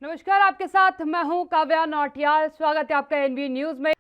नमस्कार, आपके साथ मैं हूं काव्या नौटियाल। स्वागत है आपका एनबी न्यूज में।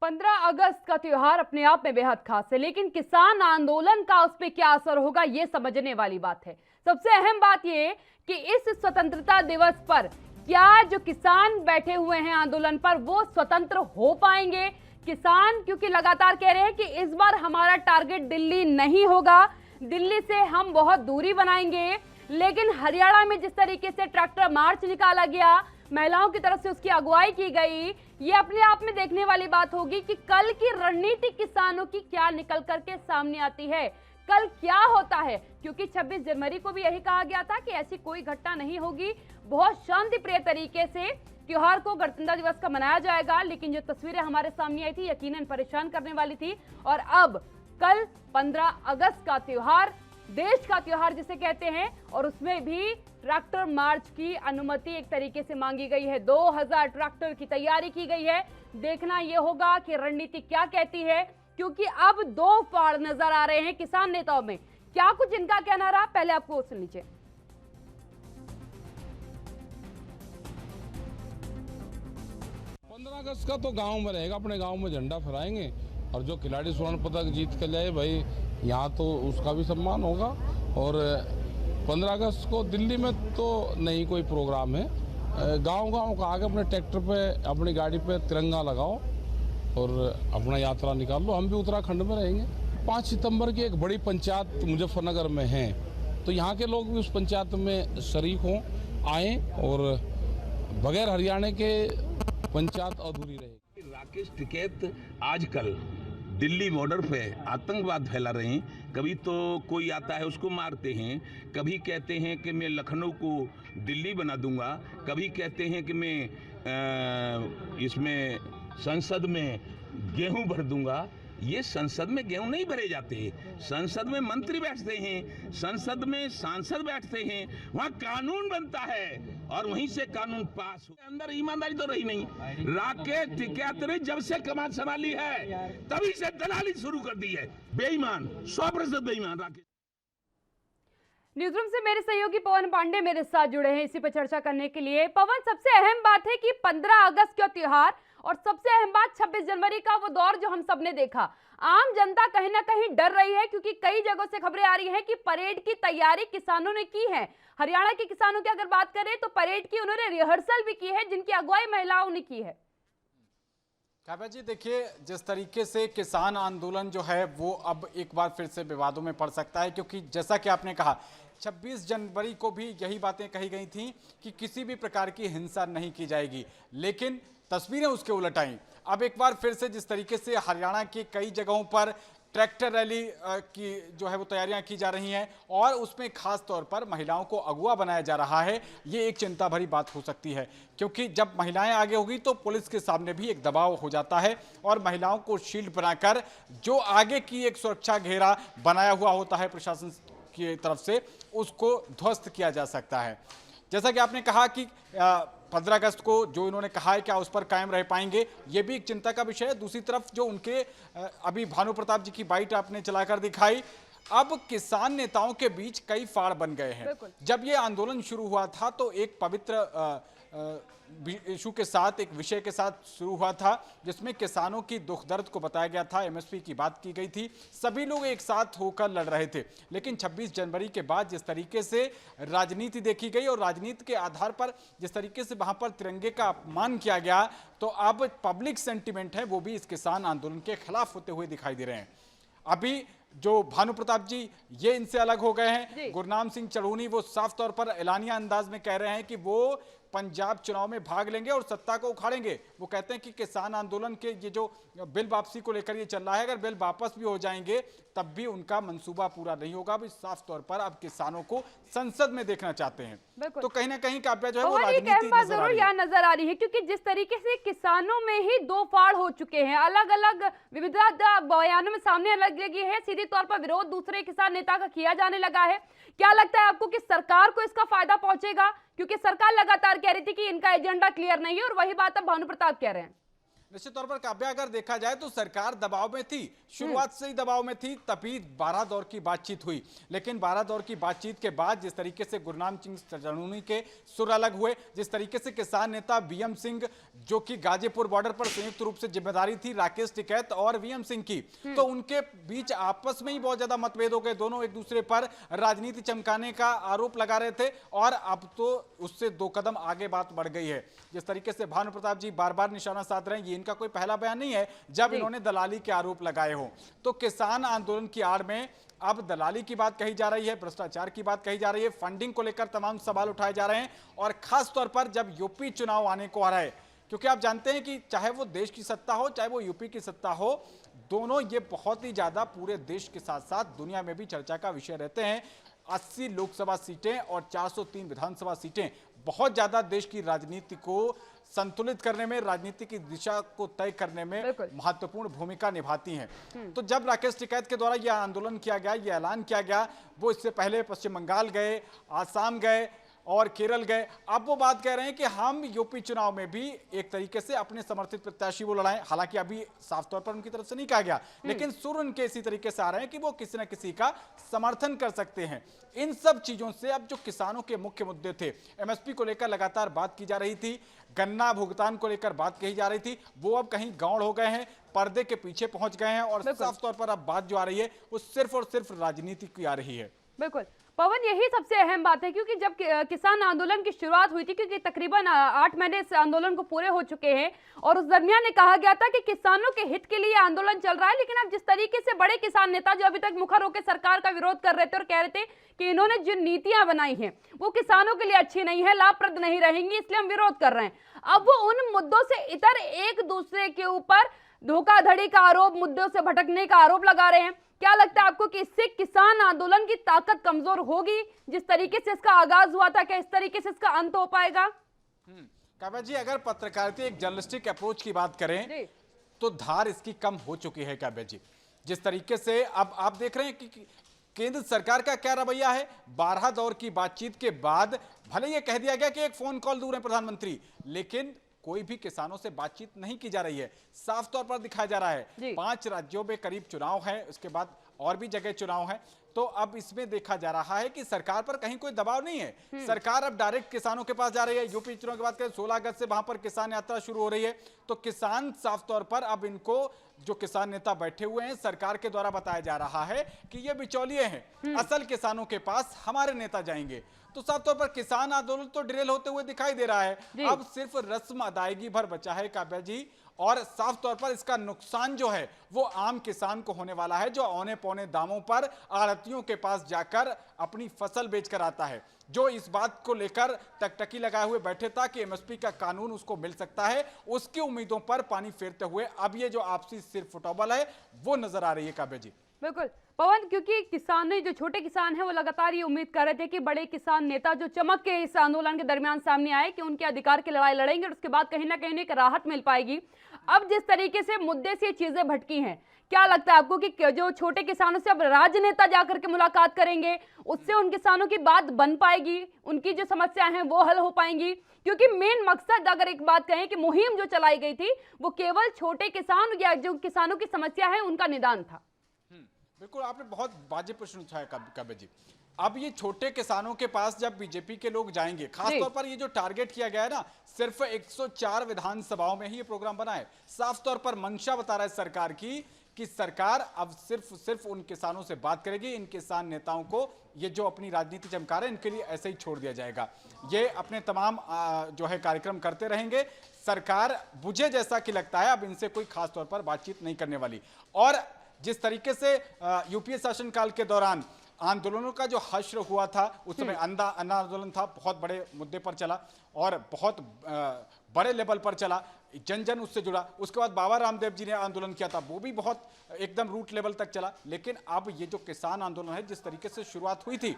15 अगस्त का त्योहार अपने आप में बेहद खास है, लेकिन किसान आंदोलन का उस पर क्या असर होगा ये समझने वाली बात है। सबसे अहम बात ये कि इस स्वतंत्रता दिवस पर क्या जो किसान बैठे हुए हैं आंदोलन पर वो स्वतंत्र हो पाएंगे। किसान क्योंकि लगातार कह रहे हैं कि इस बार हमारा टारगेट दिल्ली नहीं होगा, दिल्ली से हम बहुत दूरी बनाएंगे। लेकिन हरियाणा में जिस तरीके से ट्रैक्टर मार्च निकाला गया, महिलाओं की तरफ से उसकी अगुवाई की गई, ये अपने आप में देखने वाली बात होगी कि कल की रणनीति किसानों की क्या निकल करके सामने आती है, कल क्या होता है। क्योंकि 26 जनवरी को भी यही कहा गया था कि ऐसी कोई घटना नहीं होगी, बहुत शांति प्रिय तरीके से त्योहार को गणतंत्र दिवस का मनाया जाएगा। लेकिन जो तस्वीरें हमारे सामने आई थी यकीनन परेशान करने वाली थी। और अब कल 15 अगस्त का त्योहार, देश का त्योहार जिसे कहते हैं, और उसमें भी ट्रैक्टर मार्च की अनुमति एक तरीके से मांगी गई है। 2000 ट्रैक्टर की तैयारी की गई है। देखना यह होगा कि रणनीति क्या कहती है, क्योंकि अब दो फाड़ नजर आ रहे हैं किसान नेताओं में। क्या कुछ इनका कहना रहा, पहले आपको सुन लीजिए। 15 अगस्त का तो गांव में रहेगा, अपने गांव में झंडा फहराएंगे और जो खिलाड़ी स्वर्ण पदक जीत कर लाए भाई यहाँ तो उसका भी सम्मान होगा। और 15 अगस्त को दिल्ली में तो नहीं कोई प्रोग्राम है, गांव-गांव का आगे अपने ट्रैक्टर पे अपनी गाड़ी पे तिरंगा लगाओ और अपना यात्रा निकाल लो। हम भी उत्तराखंड में रहेंगे। 5 सितंबर की एक बड़ी पंचायत मुजफ्फरनगर में है, तो यहाँ के लोग भी उस पंचायत में शरीक हों, आए, और बगैर हरियाणा के पंचायत अधूरी रहेगी। राकेश टिकैत आजकल दिल्ली बॉर्डर पे आतंकवाद फैला रहे हैं। कभी तो कोई आता है उसको मारते हैं, कभी कहते हैं कि मैं लखनऊ को दिल्ली बना दूंगा, कभी कहते हैं कि मैं इसमें संसद में गेहूं भर दूंगा। ये संसद में गेहूं नहीं भरे जाते, संसद में मंत्री बैठते हैं, संसद में सांसद बैठते हैं, वहाँ कानून बनता है और वहीं से कानून पास हो। अंदर ईमानदारी तो रही नहीं। राकेश टिकैत ने जब से कमान संभाली है तभी से दलाली शुरू कर दी है। बेईमान, 100% बेईमान राकेश। न्यूज रूम से मेरे सहयोगी पवन पांडे मेरे साथ जुड़े हैं इसी पर चर्चा करने के लिए। पवन, सबसे अहम बात है कि 15 अगस्त का त्योहार और सबसे अहम बात 26 जनवरी का वो दौर जो हम सबने देखा। आम जनता कहीं ना कहीं डर रही है, क्योंकि कई जगहों से खबरें आ रही हैं कि परेड की तैयारी किसानों ने की है। हरियाणा के किसानों की अगर बात करें तो परेड की उन्होंने रिहर्सल भी की है, जिनकी अगुवाई महिलाओं ने की है। काव्या जी, देखिए जिस तरीके से किसान आंदोलन जो है वो अब एक बार फिर से विवादों में पड़ सकता है, क्योंकि जैसा कि आपने कहा 26 जनवरी को भी यही बातें कही गई थी कि किसी भी प्रकार की हिंसा नहीं की जाएगी, लेकिन तस्वीरें उसके उलट आईं। अब एक बार फिर से जिस तरीके से हरियाणा की कई जगहों पर ट्रैक्टर रैली की जो है वो तैयारियां की जा रही हैं और उसमें खास तौर पर महिलाओं को अगुवा बनाया जा रहा है, ये एक चिंता भरी बात हो सकती है। क्योंकि जब महिलाएं आगे होगी तो पुलिस के सामने भी एक दबाव हो जाता है और महिलाओं को शील्ड बनाकर जो आगे की एक सुरक्षा घेरा बनाया हुआ होता है प्रशासन की तरफ से, उसको ध्वस्त किया जा सकता है। जैसा कि आपने कहा कि 15 अगस्त को जो इन्होंने कहा है क्या उस पर कायम रह पाएंगे, ये भी एक चिंता का विषय है। दूसरी तरफ जो उनके अभी भानु प्रताप जी की बाइट आपने चलाकर दिखाई, अब किसान नेताओं के बीच कई फाड़ बन गए हैं। जब ये आंदोलन शुरू हुआ था तो एक पवित्र इशू के साथ, एक विषय के साथ शुरू हुआ था जिसमें किसानों की दुख दर्द को बताया गया था, एमएसपी की बात की गई थी, सभी लोग एक साथ होकर लड़ रहे थे। लेकिन 26 जनवरी के बाद जिस तरीके से राजनीति देखी गई और राजनीति के आधार पर जिस तरीके से वहां पर तिरंगे का अपमान किया गया, तो अब पब्लिक सेंटिमेंट है वो भी इस किसान आंदोलन के खिलाफ होते हुए दिखाई दे रहे हैं। अभी जो भानु प्रताप जी ये इनसे अलग हो गए हैं। गुरनाम सिंह चढ़ूनी वो साफ तौर पर एलानिया अंदाज में कह रहे हैं कि वो पंजाब चुनाव में भाग लेंगे और सत्ता को उखाड़ेंगे। वो कहते हैं कि किसान आंदोलन के ये जो बिल वापसी को लेकर ये चल रहा है, अगर बिल वापस भी हो जाएंगे तब भी उनका मंसूबा पूरा नहीं होगा। भी साफ तौर पर अब किसानों को संसद में देखना चाहते हैं। तो कहीं ना कहीं काव्या जो है वो राजनीति नजर आ रही है, क्योंकि जिस तरीके से किसानों में ही दो फाड़ हो चुके हैं, अलग अलग विविधता बयानों में सामने अलग लगी है, सीधे तौर पर विरोध दूसरे किसान नेता का किया जाने लगा है। क्या लगता है आपको कि सरकार को इसका फायदा पहुंचेगा? क्योंकि सरकार लगातार कह रही थी कि इनका एजेंडा क्लियर नहीं है और वही बात अब भानु प्रताप कह रहे हैं। निश्चित तौर पर काव्या अगर देखा जाए तो सरकार दबाव में थी, शुरुआत से ही दबाव में थी, तभी 12 दौर की बातचीत हुई। लेकिन 12 दौर की बातचीत के बाद जिस तरीके से गुरनाम सिंह सजानूनी के सुर अलग हुए, जिस तरीके से किसान नेता वीएम सिंह, जो कि गाजीपुर बॉर्डर पर संयुक्त रूप से जिम्मेदारी थी राकेश टिकैत और वीएम सिंह की, तो उनके बीच आपस में ही बहुत ज्यादा मतभेद हो गए। दोनों एक दूसरे पर राजनीति चमकाने का आरोप लगा रहे थे और अब तो उससे 2 कदम आगे बात बढ़ गई है। जिस तरीके से भानु प्रताप जी बार बार निशाना साध रहे हैं, ये इनका कोई पहला बयान नहीं है जब इन्होंने दलाली के आरोप लगाए हो। तो किसान आंदोलन की आड़ में अब दलाली की बात कही जा रही है, भ्रष्टाचार की बात कही जा रही है, फंडिंग को लेकर तमाम सवाल उठाए जा रहे हैं। और खास तौर पर जब यूपी चुनाव आने को आ रहा है, क्योंकि आप जानते हैं कि चाहे वो देश की सत्ता हो चाहे वो यूपी की सत्ता हो, दोनों ये बहुत ही ज्यादा पूरे देश के साथ साथ दुनिया में भी चर्चा का विषय रहते हैं। 80 लोकसभा सीटें और 403 विधानसभा सीटें बहुत ज्यादा देश की राजनीति को संतुलित करने में, राजनीति की दिशा को तय करने में महत्वपूर्ण भूमिका निभाती हैं। तो जब राकेश टिकैत के द्वारा यह आंदोलन किया गया, यह ऐलान किया गया, वो इससे पहले पश्चिम बंगाल गए, आसाम गए और केरल गए। अब वो बात कह रहे हैं कि हम यूपी चुनाव में भी एक तरीके से अपने समर्थित प्रत्याशी वो लड़ाएं। हालांकि अभी साफ तौर पर उनकी तरफ से नहीं कहा गया, लेकिन सुर उनके इसी तरीके से आ रहे हैं कि वो किसी न किसी का समर्थन कर सकते हैं। इन सब चीजों से अब जो किसानों के मुख्य मुद्दे थे, एमएसपी को लेकर लगातार बात की जा रही थी, गन्ना भुगतान को लेकर बात कही जा रही थी, वो अब कहीं गौड़ हो गए हैं, पर्दे के पीछे पहुंच गए हैं और साफ तौर पर अब बात जो आ रही है वो सिर्फ और सिर्फ राजनीति की आ रही है। बिल्कुल पवन, यही सबसे अहम बात है, क्योंकि जब किसान आंदोलन की शुरुआत हुई थी, क्योंकि तकरीबन 8 महीने इस आंदोलन को पूरे हो चुके हैं और उस दरमियान ने कहा गया था कि किसानों के हित के लिए आंदोलन चल रहा है। लेकिन अब जिस तरीके से बड़े किसान नेता जो अभी तक मुखर होकर सरकार का विरोध कर रहे थे और कह रहे थे कि इन्होंने जो नीतियां बनाई हैं वो किसानों के लिए अच्छी नहीं है, लाभप्रद नहीं रहेंगी, इसलिए हम विरोध कर रहे हैं, अब वो उन मुद्दों से इतर एक दूसरे के ऊपर धोखाधड़ी का आरोप, मुद्दों से भटकने का आरोप लगा रहे हैं। क्या लगता है आपको कि इससे किसान आंदोलन की ताकत कमजोर होगी? जिस तरीके से इसका आगाज हुआ था, क्या इस तरीके से इसका अंत हो पाएगा? काव्या जी, अगर पत्रकारिता एक जर्नलिस्टिक अप्रोच की बात करें तो धार इसकी कम हो चुकी है। काव्या जी, जिस तरीके से अब आप देख रहे हैं कि केंद्र सरकार का क्या रवैया है। 12 दौर की बातचीत के बाद भले ये कह दिया गया कि एक फोन कॉल दूर है प्रधानमंत्री, लेकिन कोई भी किसानों से बातचीत नहीं की जा रही है। साफ तौर पर दिखाया जा रहा है 5 राज्यों में करीब चुनाव है, उसके बाद और भी जगह चुनाव है। तो अब इसमें देखा जा रहा है कि सरकार पर कहीं कोई दबाव नहीं है। सरकार अब डायरेक्ट किसानों के पास जा रही है। यूपी चुनाव की बात करें, 16 अगस्त से वहां पर किसान यात्रा शुरू हो रही है। तो किसान साफ तौर पर अब इनको, जो किसान नेता बैठे हुए हैं, सरकार के द्वारा बताया जा रहा है कि ये बिचौलिए हैं, असल किसानों के पास हमारे नेता जाएंगे। तो साफ तौर पर किसान आंदोलन तो डिरेल होते हुए दिखाई दे रहा है। अब सिर्फ रस्म अदायगी भर बचा है काव्या जी, और साफ तौर पर इसका नुकसान जो है वो आम किसान को होने वाला है, जो औने पौने दामों पर आड़तियों के पास जाकर अपनी फसल बेचकर आता है, जो इस बात को लेकर टकटकी लगाए हुए बैठे था कि एमएसपी का कानून उसको मिल सकता है, उसकी उम्मीदों पर पानी फेरते हुए अब ये जो आपसी सिर फुटबॉल है वो नजर आ रही है। काव्या जी, बिल्कुल पवन, क्योंकि किसान जो छोटे किसान हैं वो लगातार ये उम्मीद कर रहे थे कि बड़े किसान नेता जो चमक के इस आंदोलन के दरमियान सामने आए कि उनके अधिकार की लड़ाई लड़ेंगे और उसके बाद कहीं ना कहीं एक राहत मिल पाएगी। अब जिस तरीके से मुद्दे से चीजें भटकी हैं, क्या लगता है आपको कि जो छोटे किसानों से अब राजनेता जाकर के मुलाकात करेंगे, उससे उन किसानों की बात बन पाएगी, उनकी जो समस्याएं हैं वो हल हो पाएंगी? क्योंकि मेन मकसद, अगर एक बात कहें कि मुहिम जो चलाई गई थी वो केवल छोटे किसान या जो किसानों की समस्या है उनका निदान था। बिल्कुल, आपने बहुत वाजिब प्रश्न उठाया काव्या जी। अब ये छोटे किसानों के पास जब बीजेपी के लोग जाएंगे, खासतौर पर ये जो टारगेट किया गया है ना, सिर्फ 104 विधानसभाओं में ही ये प्रोग्राम बना है। साफ तौर पर मंशा बता रहा है सरकार की कि सरकार अब सिर्फ उन किसानों से बात करेगी। इन किसान नेताओं को ये जो अपनी राजनीति चमका रहे हैं, इनके लिए ऐसे ही छोड़ दिया जाएगा। ये अपने तमाम जो है कार्यक्रम करते रहेंगे। सरकार मुझे जैसा कि लगता है अब इनसे कोई खास तौर पर बातचीत नहीं करने वाली। और जिस तरीके से यूपीए शासनकाल के दौरान आंदोलनों का जो हश्र हुआ था, उस समय अन्ना आंदोलन था, बहुत बड़े मुद्दे पर चला और बहुत बड़े लेवल पर चला, जन जन उससे जुड़ा। उसके बाद बाबा रामदेव जी ने आंदोलन किया था, वो भी बहुत एकदम रूट लेवल तक चला। लेकिन अब ये जो किसान आंदोलन है, जिस तरीके से शुरुआत हुई थी,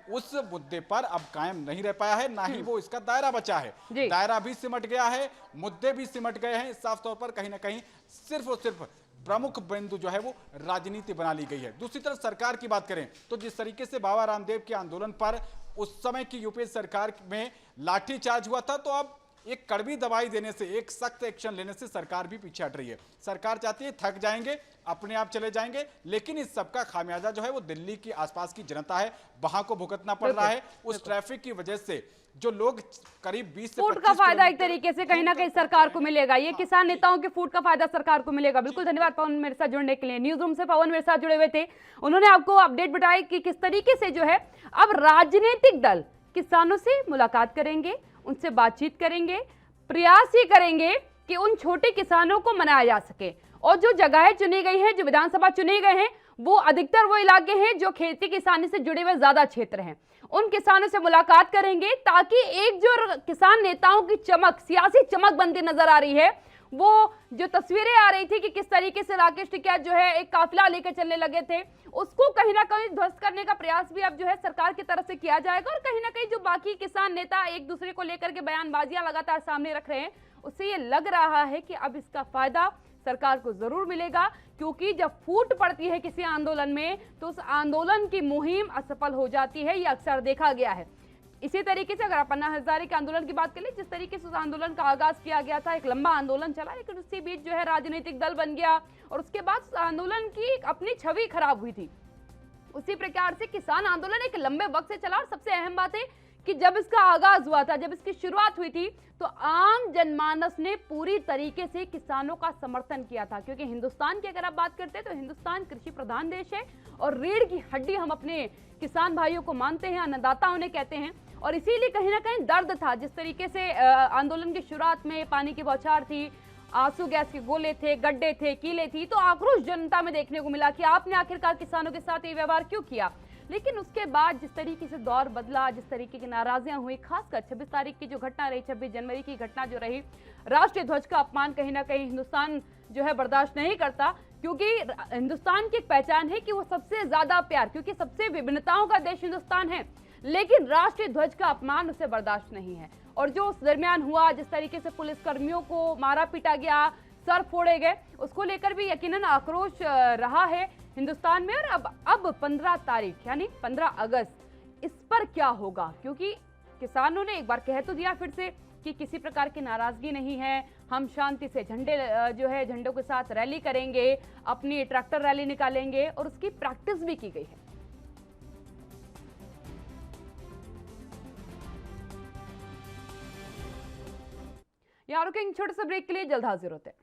उस मुद्दे पर अब कायम नहीं रह पाया है, ना ही वो इसका दायरा बचा है। दायरा भी सिमट गया है, मुद्दे भी सिमट गए हैं। साफ तौर पर कहीं ना कहीं सिर्फ और सिर्फ प्रमुख बिंदु जो है वो राजनीति बना ली गई है। दूसरी तरफ सरकार की बात करें तो जिस तरीके से बाबा रामदेव के आंदोलन पर उस समय की यूपीए सरकार में लाठीचार्ज हुआ था, तो अब एक कड़वी दवाई देने से, एक सख्त एक्शन लेने से सरकार भी पीछे हट रही है। सरकार चाहती है थक जाएंगे, अपने आप चले जाएंगे, लेकिन इस सबका खामियाजा जो है वो दिल्ली की आसपास की जनता है, वहां को भुगतना पड़ रहा है। उस ट्रैफिक की वजह से जो लोग करीब 20 से 25 फूट का फायदा एक तरीके से कहीं ना कहीं सरकार को मिलेगा। ये किसान नेताओं के फूट का फायदा सरकार को मिलेगा। बिल्कुल, धन्यवाद पवन मेरे साथ जुड़ने के लिए। न्यूज रूम से पवन मेरे साथ जुड़े हुए थे, उन्होंने आपको अपडेट बताई कि किस तरीके से जो है अब राजनीतिक दल किसानों से मुलाकात करेंगे, उनसे बातचीत करेंगे, प्रयास ये करेंगे कि उन छोटे किसानों को मनाया जा सके। और जो जगहें चुनी गई हैं, जो विधानसभा चुने गए हैं, वो अधिकतर वो इलाके हैं जो खेती किसानी से जुड़े हुए ज्यादा क्षेत्र हैं। उन किसानों से मुलाकात करेंगे ताकि एक जो किसान नेताओं की चमक, सियासी चमक बनती नजर आ रही है, वो जो तस्वीरें आ रही थी कि किस तरीके से राकेश टिकैत जो है एक काफिला लेकर चलने लगे थे, उसको कहीं ना कहीं ध्वस्त करने का प्रयास भी अब जो है सरकार की तरफ से किया जाएगा। और कहीं ना कहीं जो बाकी किसान नेता एक दूसरे को लेकर के बयानबाजियां लगातार सामने रख रहे हैं, उससे ये लग रहा है कि अब इसका फायदा सरकार को जरूर मिलेगा, क्योंकि जब फूट पड़ती है किसी आंदोलन में तो उस आंदोलन की मुहिम असफल हो जाती है। ये अक्सर देखा गया है। इसी तरीके से अगर आप अन्ना हजारे के आंदोलन की बात करें, जिस तरीके से उस आंदोलन का आगाज किया गया था, एक लंबा आंदोलन चला, लेकिन उसी बीच जो है राजनीतिक दल बन गया और उसके बाद उस आंदोलन की अपनी छवि खराब हुई थी। उसी प्रकार से किसान आंदोलन एक लंबे वक्त से चला और सबसे अहम बात है कि जब इसका आगाज हुआ था, जब इसकी शुरुआत हुई थी, तो आम जनमानस ने पूरी तरीके से किसानों का समर्थन किया था। क्योंकि हिंदुस्तान की अगर आप बात करते हैं तो हिंदुस्तान कृषि प्रधान देश है और रीढ़ की हड्डी हम अपने किसान भाइयों को मानते हैं, अन्नदाता उन्हें कहते हैं। और इसीलिए कहीं ना कहीं दर्द था। जिस तरीके से आंदोलन की शुरुआत में पानी की बौछार थी, आंसू गैस के गोले थे, गड्ढे थे, कीले थी, तो आक्रोश जनता में देखने को मिला कि आपने आखिरकार किसानों के साथ ये व्यवहार क्यों किया। लेकिन उसके बाद जिस तरीके से दौर बदला, जिस तरीके की नाराजियां हुई, खासकर 26 तारीख की जो घटना रही, 26 जनवरी की घटना जो रही, राष्ट्रीय ध्वज का अपमान कहीं ना कहीं हिंदुस्तान जो है बर्दाश्त नहीं करता। क्योंकि हिंदुस्तान की एक पहचान है कि वो सबसे ज्यादा प्यार, क्योंकि सबसे विभिन्नताओं का देश हिंदुस्तान है, लेकिन राष्ट्रीय ध्वज का अपमान उसे बर्दाश्त नहीं है। और जो उस दरमियान हुआ, जिस तरीके से पुलिस कर्मियों को मारा पीटा गया, सर फोड़े गए, उसको लेकर भी यकीनन आक्रोश रहा है हिंदुस्तान में। और अब 15 तारीख यानी 15 अगस्त, इस पर क्या होगा? क्योंकि किसानों ने एक बार कह तो दिया फिर से कि किसी प्रकार की नाराजगी नहीं है, हम शांति से झंडे जो है झंडों के साथ रैली करेंगे, अपनी ट्रैक्टर रैली निकालेंगे, और उसकी प्रैक्टिस भी की गई है। यहाँ रुकेंगे छोटे से ब्रेक के लिए, जल्द हाजिर होते हैं।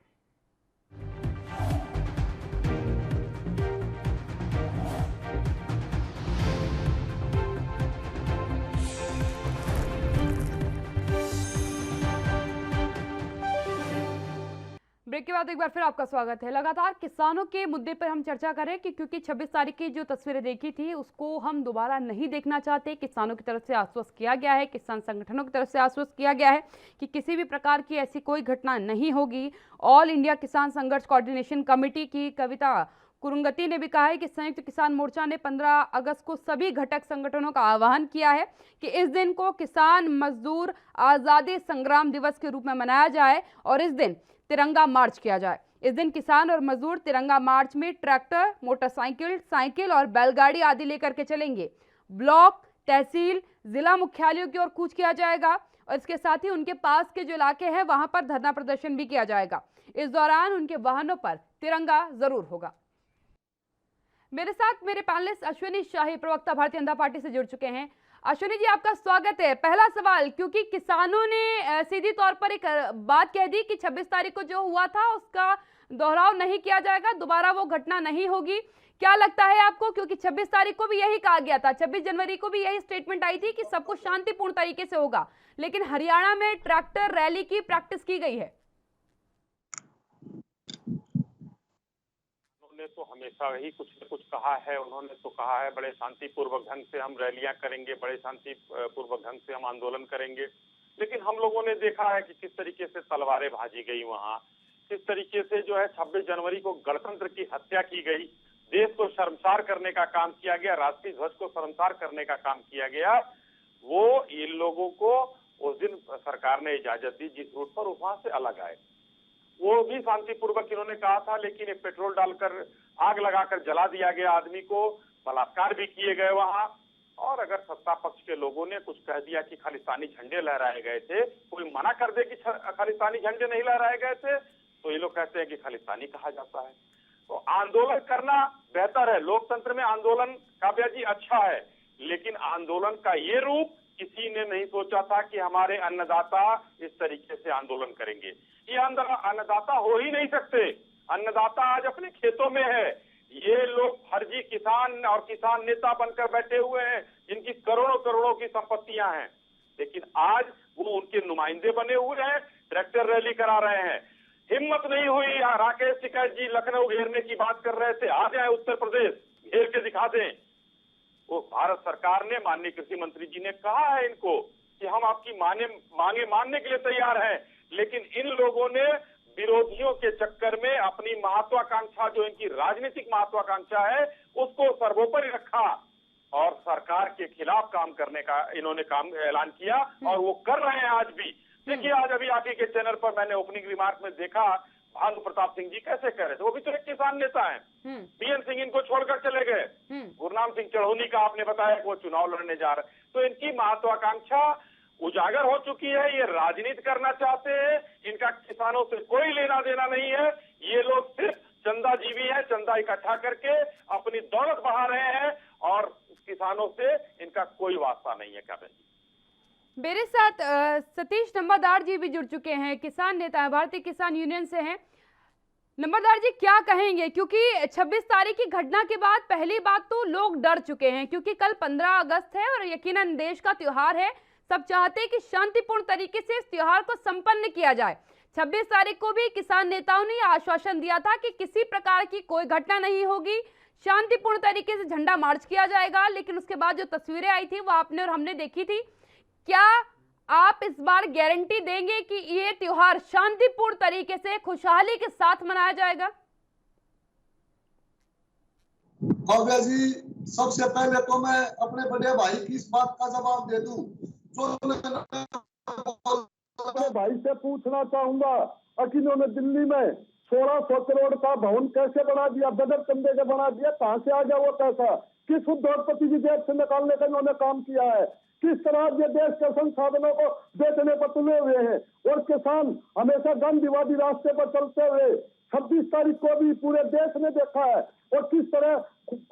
ब्रेक के बाद एक बार फिर आपका स्वागत है। लगातार किसानों के मुद्दे पर हम चर्चा करें कि क्योंकि 26 तारीख की जो तस्वीरें देखी थी उसको हम दोबारा नहीं देखना चाहते। किसानों की तरफ से आश्वस्त किया गया है, किसान संगठनों की तरफ से आश्वस्त किया गया है कि किसी भी प्रकार की ऐसी कोई घटना नहीं होगी। ऑल इंडिया किसान संघर्ष कोऑर्डिनेशन कमेटी की कविता कुरुंगती ने भी कहा है कि संयुक्त किसान मोर्चा ने 15 अगस्त को सभी घटक संगठनों का आह्वान किया है कि इस दिन को किसान मजदूर आज़ादी संग्राम दिवस के रूप में मनाया जाए और इस दिन तिरंगा मार्च किया जाए। इस दिन किसान और मजदूर तिरंगा मार्च में ट्रैक्टर, मोटरसाइकिल, साइकिल और बैलगाड़ी आदि लेकर के चलेंगे। ब्लॉक, तहसील, जिला मुख्यालयों की ओर कूच किया जाएगा और इसके साथ ही उनके पास के जो इलाके हैं वहां पर धरना प्रदर्शन भी किया जाएगा। इस दौरान उनके वाहनों पर तिरंगा जरूर होगा। मेरे साथ मेरे पैनलिस्ट अश्विनी शाही, प्रवक्ता भारतीय जनता पार्टी से जुड़ चुके हैं। अश्विनी जी, आपका स्वागत है। पहला सवाल, क्योंकि किसानों ने सीधी तौर पर एक बात कह दी कि 26 तारीख को जो हुआ था उसका दोहराव नहीं किया जाएगा, दोबारा वो घटना नहीं होगी। क्या लगता है आपको? क्योंकि 26 तारीख को भी यही कहा गया था, 26 जनवरी को भी यही स्टेटमेंट आई थी कि सब कुछ शांतिपूर्ण तरीके से होगा, लेकिन हरियाणा में ट्रैक्टर रैली की प्रैक्टिस की गई है। तो हमेशा ही कुछ न कुछ कहा है। उन्होंने तो कहा है बड़े शांतिपूर्वक ढंग से हम रैलियां करेंगे, बड़े शांतिपूर्वक ढंग से हम आंदोलन करेंगे, लेकिन हम लोगों ने देखा है कि किस तरीके से तलवारें भाजी गई वहां, किस तरीके से जो है 26 जनवरी को गणतंत्र की हत्या की गई, देश को शर्मसार करने का काम किया गया, राष्ट्रीय ध्वज को शर्मसार करने का काम किया गया। वो इन लोगों को उस दिन सरकार ने इजाजत दी जिस रूट पर, वहां से अलग आए। वो भी शांतिपूर्वक इन्होंने कहा था, लेकिन एक पेट्रोल डालकर आग लगाकर जला दिया गया आदमी को, बलात्कार भी किए गए वहां। और अगर सत्ता पक्ष के लोगों ने कुछ कह दिया कि खालिस्तानी झंडे लहराए गए थे, कोई मना कर दे कि खालिस्तानी झंडे नहीं लहराए गए थे, तो ये लोग कहते हैं कि खालिस्तानी कहा जाता है। तो आंदोलन करना बेहतर है, लोकतंत्र में आंदोलन काव्या जी अच्छा है, लेकिन आंदोलन का ये रूप किसी ने नहीं सोचा था कि हमारे अन्नदाता इस तरीके से आंदोलन करेंगे। ये अन्नदाता हो ही नहीं सकते। अन्नदाता आज अपने खेतों में है। ये लोग फर्जी किसान और किसान नेता बनकर बैठे हुए हैं, जिनकी करोड़ों करोड़ों की संपत्तियां हैं, लेकिन आज वो उनके नुमाइंदे बने हुए हैं, ट्रैक्टर रैली करा रहे हैं। हिम्मत नहीं हुई, राकेश टिकैत जी लखनऊ घेरने की बात कर रहे थे, आ जाए उत्तर प्रदेश घेर के दिखा दें। वो भारत सरकार ने, माननीय कृषि मंत्री जी ने कहा है इनको कि हम आपकी मांगे मानने के लिए तैयार हैं, लेकिन इन लोगों ने विरोधियों के चक्कर में अपनी महत्वाकांक्षा, जो इनकी राजनीतिक महत्वाकांक्षा है, उसको सर्वोपरि रखा और सरकार के खिलाफ काम करने का इन्होंने ऐलान किया और वो कर रहे हैं आज भी। देखिए, आज अभी आप ही के चैनल पर मैंने ओपनिंग रिमार्क में देखा, भानु प्रताप सिंह जी कैसे कह रहे थे, वो भी तो एक किसान नेता है। बीएन सिंह इनको छोड़कर चले गए। गुरनाम सिंह चढ़ौनी का आपने बताया कि वो चुनाव लड़ने जा रहे, तो इनकी महत्वाकांक्षा उजागर हो चुकी है। ये राजनीति करना चाहते हैं, इनका किसानों से कोई लेना देना नहीं है। ये लोग सिर्फ चंदाजीवी है, चंदा इकट्ठा करके अपनी दौलत बढ़ा रहे हैं और किसानों से इनका कोई वास्ता नहीं है। क्या मेरे साथ सतीश नंबरदार जी भी जुड़ चुके हैं, किसान नेता है, भारतीय किसान यूनियन से हैं। नंबरदार जी क्या कहेंगे, क्योंकि 26 तारीख की घटना के बाद पहली बात तो लोग डर चुके हैं, क्योंकि कल 15 अगस्त है और यकीनन देश का त्योहार है। सब चाहते हैं कि शांतिपूर्ण तरीके से इस त्योहार को संपन्न किया जाए। 26 तारीख को भी किसान नेताओं ने आश्वासन दिया था कि किसी प्रकार की कोई घटना नहीं होगी, शांतिपूर्ण तरीके से झंडा मार्च किया जाएगा। लेकिन उसके बाद जो तस्वीरें आई थी वो आपने और हमने देखी थी। क्या आप इस बार गारंटी देंगे कि ये त्योहार शांतिपूर्ण तरीके से खुशहाली के साथ मनाया जाएगा? काव्या जी, सबसे पहले तो मैं अपने बड़े भाई की इस बात का जवाब दे दूं, अपने भाई से पूछना चाहूंगा कि इन्होंने दिल्ली में 1600 करोड़ का भवन कैसे बना दिया, बजट कंधे के बना दिया, कहां से आ गया वो पैसा, किस उद्योगपति की जेब से निकालने का इन्होंने काम किया है, किस तरह ये देश के संसाधनों को बेचने पर तुले हुए हैं। और किसान हमेशा गांधीवादी रास्ते पर चलते हुए 26 तारीख को भी पूरे देश ने देखा है और किस तरह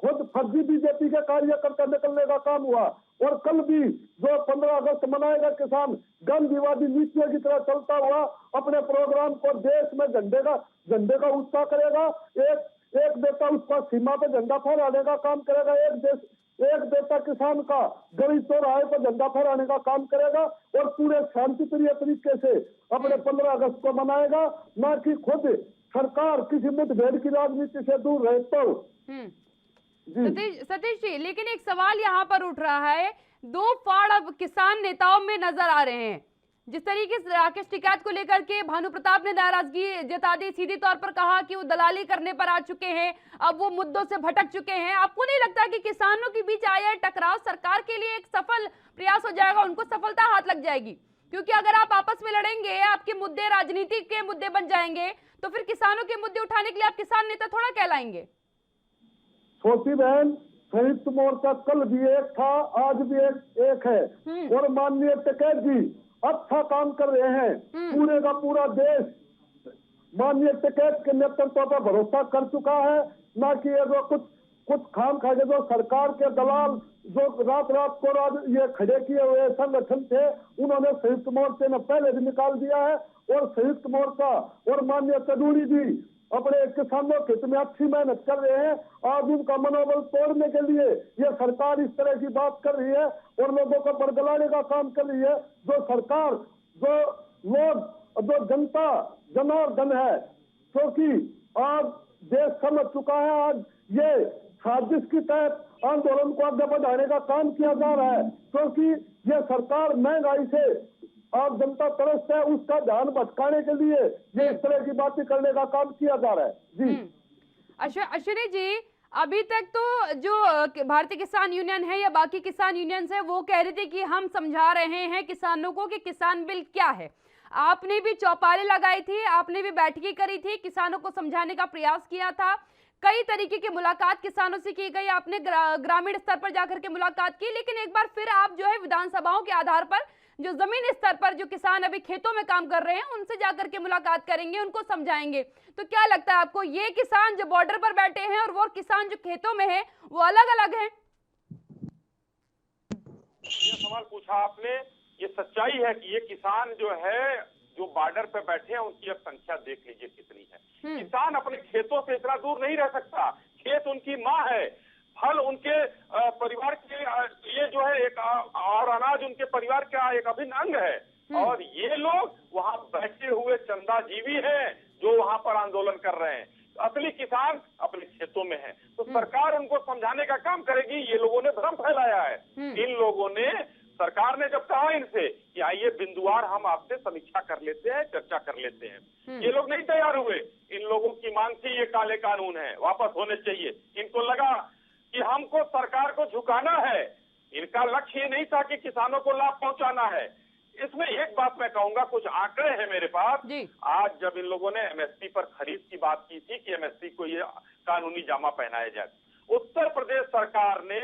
खुद फर्जी बीजेपी के कार्यकर्ता निकलने का काम हुआ। और कल भी जो 15 अगस्त मनाएगा किसान, गांधीवादी नीतियों की तरह चलता हुआ अपने प्रोग्राम को देश में झंडे का उत्साह करेगा। एक देता उसका सीमा पे झंडा फहराने का काम करेगा, एक देता किसान का गली चौराहे पर झंडा फहराने का काम करेगा और पूरे शांतिप्रिय तरीके से अपने 15 अगस्त को मनाएगा, ना कि खुद सरकार किसी मुठभेड़ की राजनीति से दूर रहे। तो सतीश जी, लेकिन एक सवाल यहाँ पर उठ रहा है, दो फाड़ अब किसान नेताओं में नजर आ रहे हैं। जिस तरीके से राकेश टिकैत को लेकर के भानु प्रताप ने नाराजगी जता दी, सीधी तौर पर कहा कि वो दलाली करने पर आ चुके हैं, अब वो मुद्दों से भटक चुके हैं। आपको नहीं लगता कि किसानों के बीच आया टकराव सरकार के लिए एक सफल प्रयास हो जाएगा, उनको सफलता हाथ लग जाएगी? क्योंकि अगर आप आपस में लड़ेंगे, आपके मुद्दे राजनीति के मुद्दे बन जाएंगे, तो फिर किसानों के मुद्दे उठाने के लिए आप किसान नेता थोड़ा कहलाएंगे। छोटी बहन, संयुक्त मोर्चा कल भी एक था, आज भी एक है और माननीय टिकैत जी अच्छा काम कर रहे हैं। पूरे का पूरा देश माननीय टिकैत के नेतृत्व पर भरोसा कर चुका है, ना कि ये जो कुछ खाम खाके जो सरकार के दलाल जो रात को ये खड़े किए हुए संगठन थे, उन्होंने संयुक्त मोर्चे ने पहले भी निकाल दिया है। और संयुक्त मोर्चा और माननीय चौधरी जी अपने किसानों के हित में अच्छी मेहनत कर रहे हैं। आज उनका मनोबल तोड़ने के लिए ये सरकार इस तरह की बात कर रही है और लोगों को बरगलाने का काम कर रही है। जो सरकार, जो लोग, जो जनता जनार्दन है, क्योंकि आज देश समझ चुका है, आज ये साजिश के तहत आंदोलन को आगे बढ़ाने का काम किया जा रहा है, क्योंकि ये सरकार महंगाई से और जनता तरस है, उसका ध्यान भटकाने के लिए ये इस तरह की बातें करने का काम किया जा रहा है। जी अश्विनी जी, अभी तक तो जो भारतीय किसान यूनियन है या बाकी किसान यूनियन है, वो कह रही थी कि हम समझा रहे हैं किसानों को कि किसान बिल क्या है। आपने भी चौपालें लगाई थी, आपने भी बैठकें करी थी, किसानों को समझाने का प्रयास किया था। कई तरीके की मुलाकात किसानों से की गई, आपने ग्रामीण स्तर पर जाकर के मुलाकात की, लेकिन एक बार फिर आप जो है विधानसभाओं के आधार पर जो जमीन स्तर पर जो किसान अभी खेतों में काम कर रहे हैं उनसे जाकर के मुलाकात करेंगे, उनको समझाएंगे। तो क्या लगता है आपको, ये किसान जो बॉर्डर पर बैठे हैं और वो किसान जो खेतों में है वो अलग अलग हैं? ये सवाल पूछा आपने, ये सच्चाई है कि ये किसान जो है जो बॉर्डर पे बैठे हैं उनकी अब संख्या देख लीजिए कितनी है। किसान अपने खेतों से इतना दूर नहीं रह सकता, खेत उनकी माँ है, फल उनके परिवार के लिए जो है एक और अनाज उनके परिवार का एक अभिन्न अंग है। और ये लोग वहाँ बैठे हुए चंदाजीवी हैं जो वहाँ पर आंदोलन कर रहे हैं। असली किसान अपने खेतों में है, तो सरकार उनको समझाने का काम करेगी। ये लोगों ने भ्रम फैलाया है। इन लोगों ने, सरकार ने जब कहा इनसे कि आइए बिंदुवार हम आपसे समीक्षा कर लेते हैं, चर्चा कर लेते हैं, ये लोग नहीं तैयार हुए। इन लोगों की मांग थी ये काले कानून है वापस होने चाहिए। इनको लगा कि हमको सरकार को झुकाना है, इनका लक्ष्य ये नहीं था कि किसानों को लाभ पहुंचाना है। इसमें एक बात मैं कहूंगा, कुछ आंकड़े हैं मेरे पास। आज जब इन लोगों ने एमएसपी पर खरीद की बात की थी कि एमएसपी को ये कानूनी जामा पहनाया जाए, उत्तर प्रदेश सरकार ने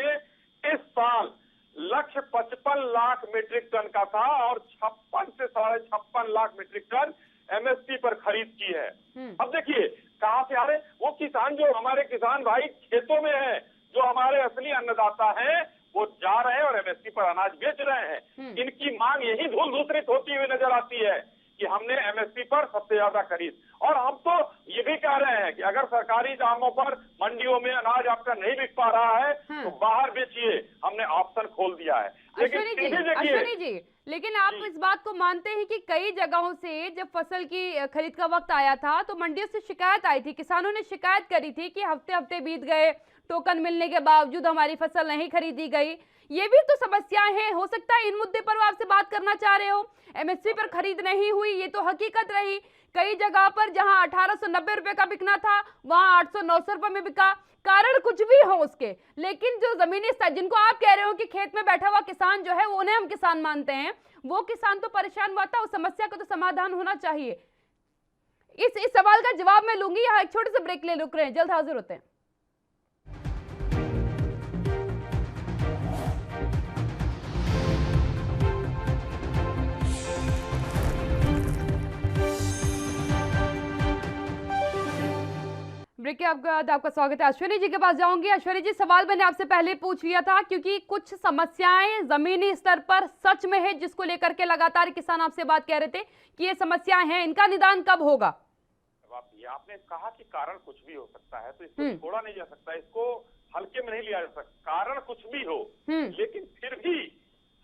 इस साल लक्ष्य 55 लाख मीट्रिक टन का था और 56 से 56.5 लाख मीट्रिक टन एमएसपी पर खरीद की है। अब देखिए कहां से आ रहे वो किसान, जो हमारे किसान भाई खेतों में है, जो हमारे असली अन्नदाता हैं, वो जा रहे हैं और एमएसपी पर अनाज बेच रहे हैं। इनकी मांग यही धूल धूसरित होती हुई नजर आती है कि हमने एमएसपी पर सबसे ज्यादा खरीद। और हम तो ये भी कह रहे हैं कि अगर सरकारी दामों पर मंडियों में अनाज आपका नहीं बिक पा रहा है तो बाहर बेचिए, हमने ऑप्शन खोल दिया है। अश्विनी जी, लेकिन आप इस बात को मानते हैं कि कई जगहों से जब फसल की खरीद का वक्त आया था तो मंडियों से शिकायत आई थी, किसानों ने शिकायत करी थी कि हफ्ते हफ्ते बीत गए, टोकन मिलने के बावजूद हमारी फसल नहीं खरीदी गई। ये भी तो समस्याएं हैं। हो सकता है इन मुद्दे पर वो आपसे बात करना चाह रहे हो। एमएसपी पर खरीद नहीं हुई, ये तो हकीकत रही। कई जगह पर जहां 1890 रुपए का बिकना था वहां 800-900 रुपए में बिका। कारण कुछ भी हो उसके, लेकिन जो जमीनी स्तर, जिनको आप कह रहे हो कि खेत में बैठा हुआ किसान जो है वो उन्हें हम किसान मानते हैं, वो किसान तो परेशान हुआ था। उस समस्या का तो समाधान होना चाहिए। इस सवाल का जवाब मैं लूंगी। यहाँ एक छोटे से ब्रेक ले रुक रहे हैं, जल्द हाजिर होते हैं। ब्रेक के आपका स्वागत है। अश्विनी जी के पास जाऊंगी। अश्विनी जी, सवाल मैंने आपसे पहले पूछ लिया था क्योंकि कुछ समस्याएं जमीनी स्तर पर सच में है, जिसको लेकर के लगातार किसान आपसे बात कह रहे थे कि ये समस्याएं हैं, इनका निदान कब होगा? आपने कहा कि कारण कुछ भी हो सकता है, तो इसको छोड़ा नहीं जा सकता, इसको हल्के में नहीं लिया जा सकता। कारण कुछ भी हो, लेकिन फिर भी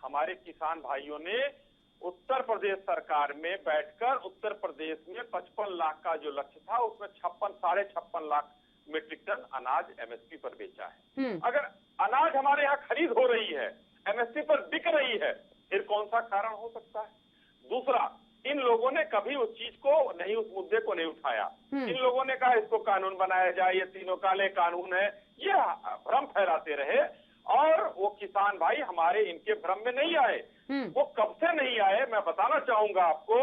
हमारे किसान भाइयों ने उत्तर प्रदेश सरकार में बैठकर उत्तर प्रदेश में 55 लाख का जो लक्ष्य था उसमें 56.5 लाख मीट्रिक टन अनाज एमएसपी पर बेचा है। अगर अनाज हमारे यहाँ खरीद हो रही है, एमएसपी पर बिक रही है, फिर कौन सा कारण हो सकता है? दूसरा, इन लोगों ने कभी उस चीज को नहीं, उस मुद्दे को नहीं उठाया। इन लोगों ने कहा इसको कानून बनाया जाए, ये तीनों काले कानून है, ये भ्रम फैलाते रहे। और वो किसान भाई हमारे इनके भ्रम में नहीं आए। वो कब से नहीं आए मैं बताना चाहूंगा आपको,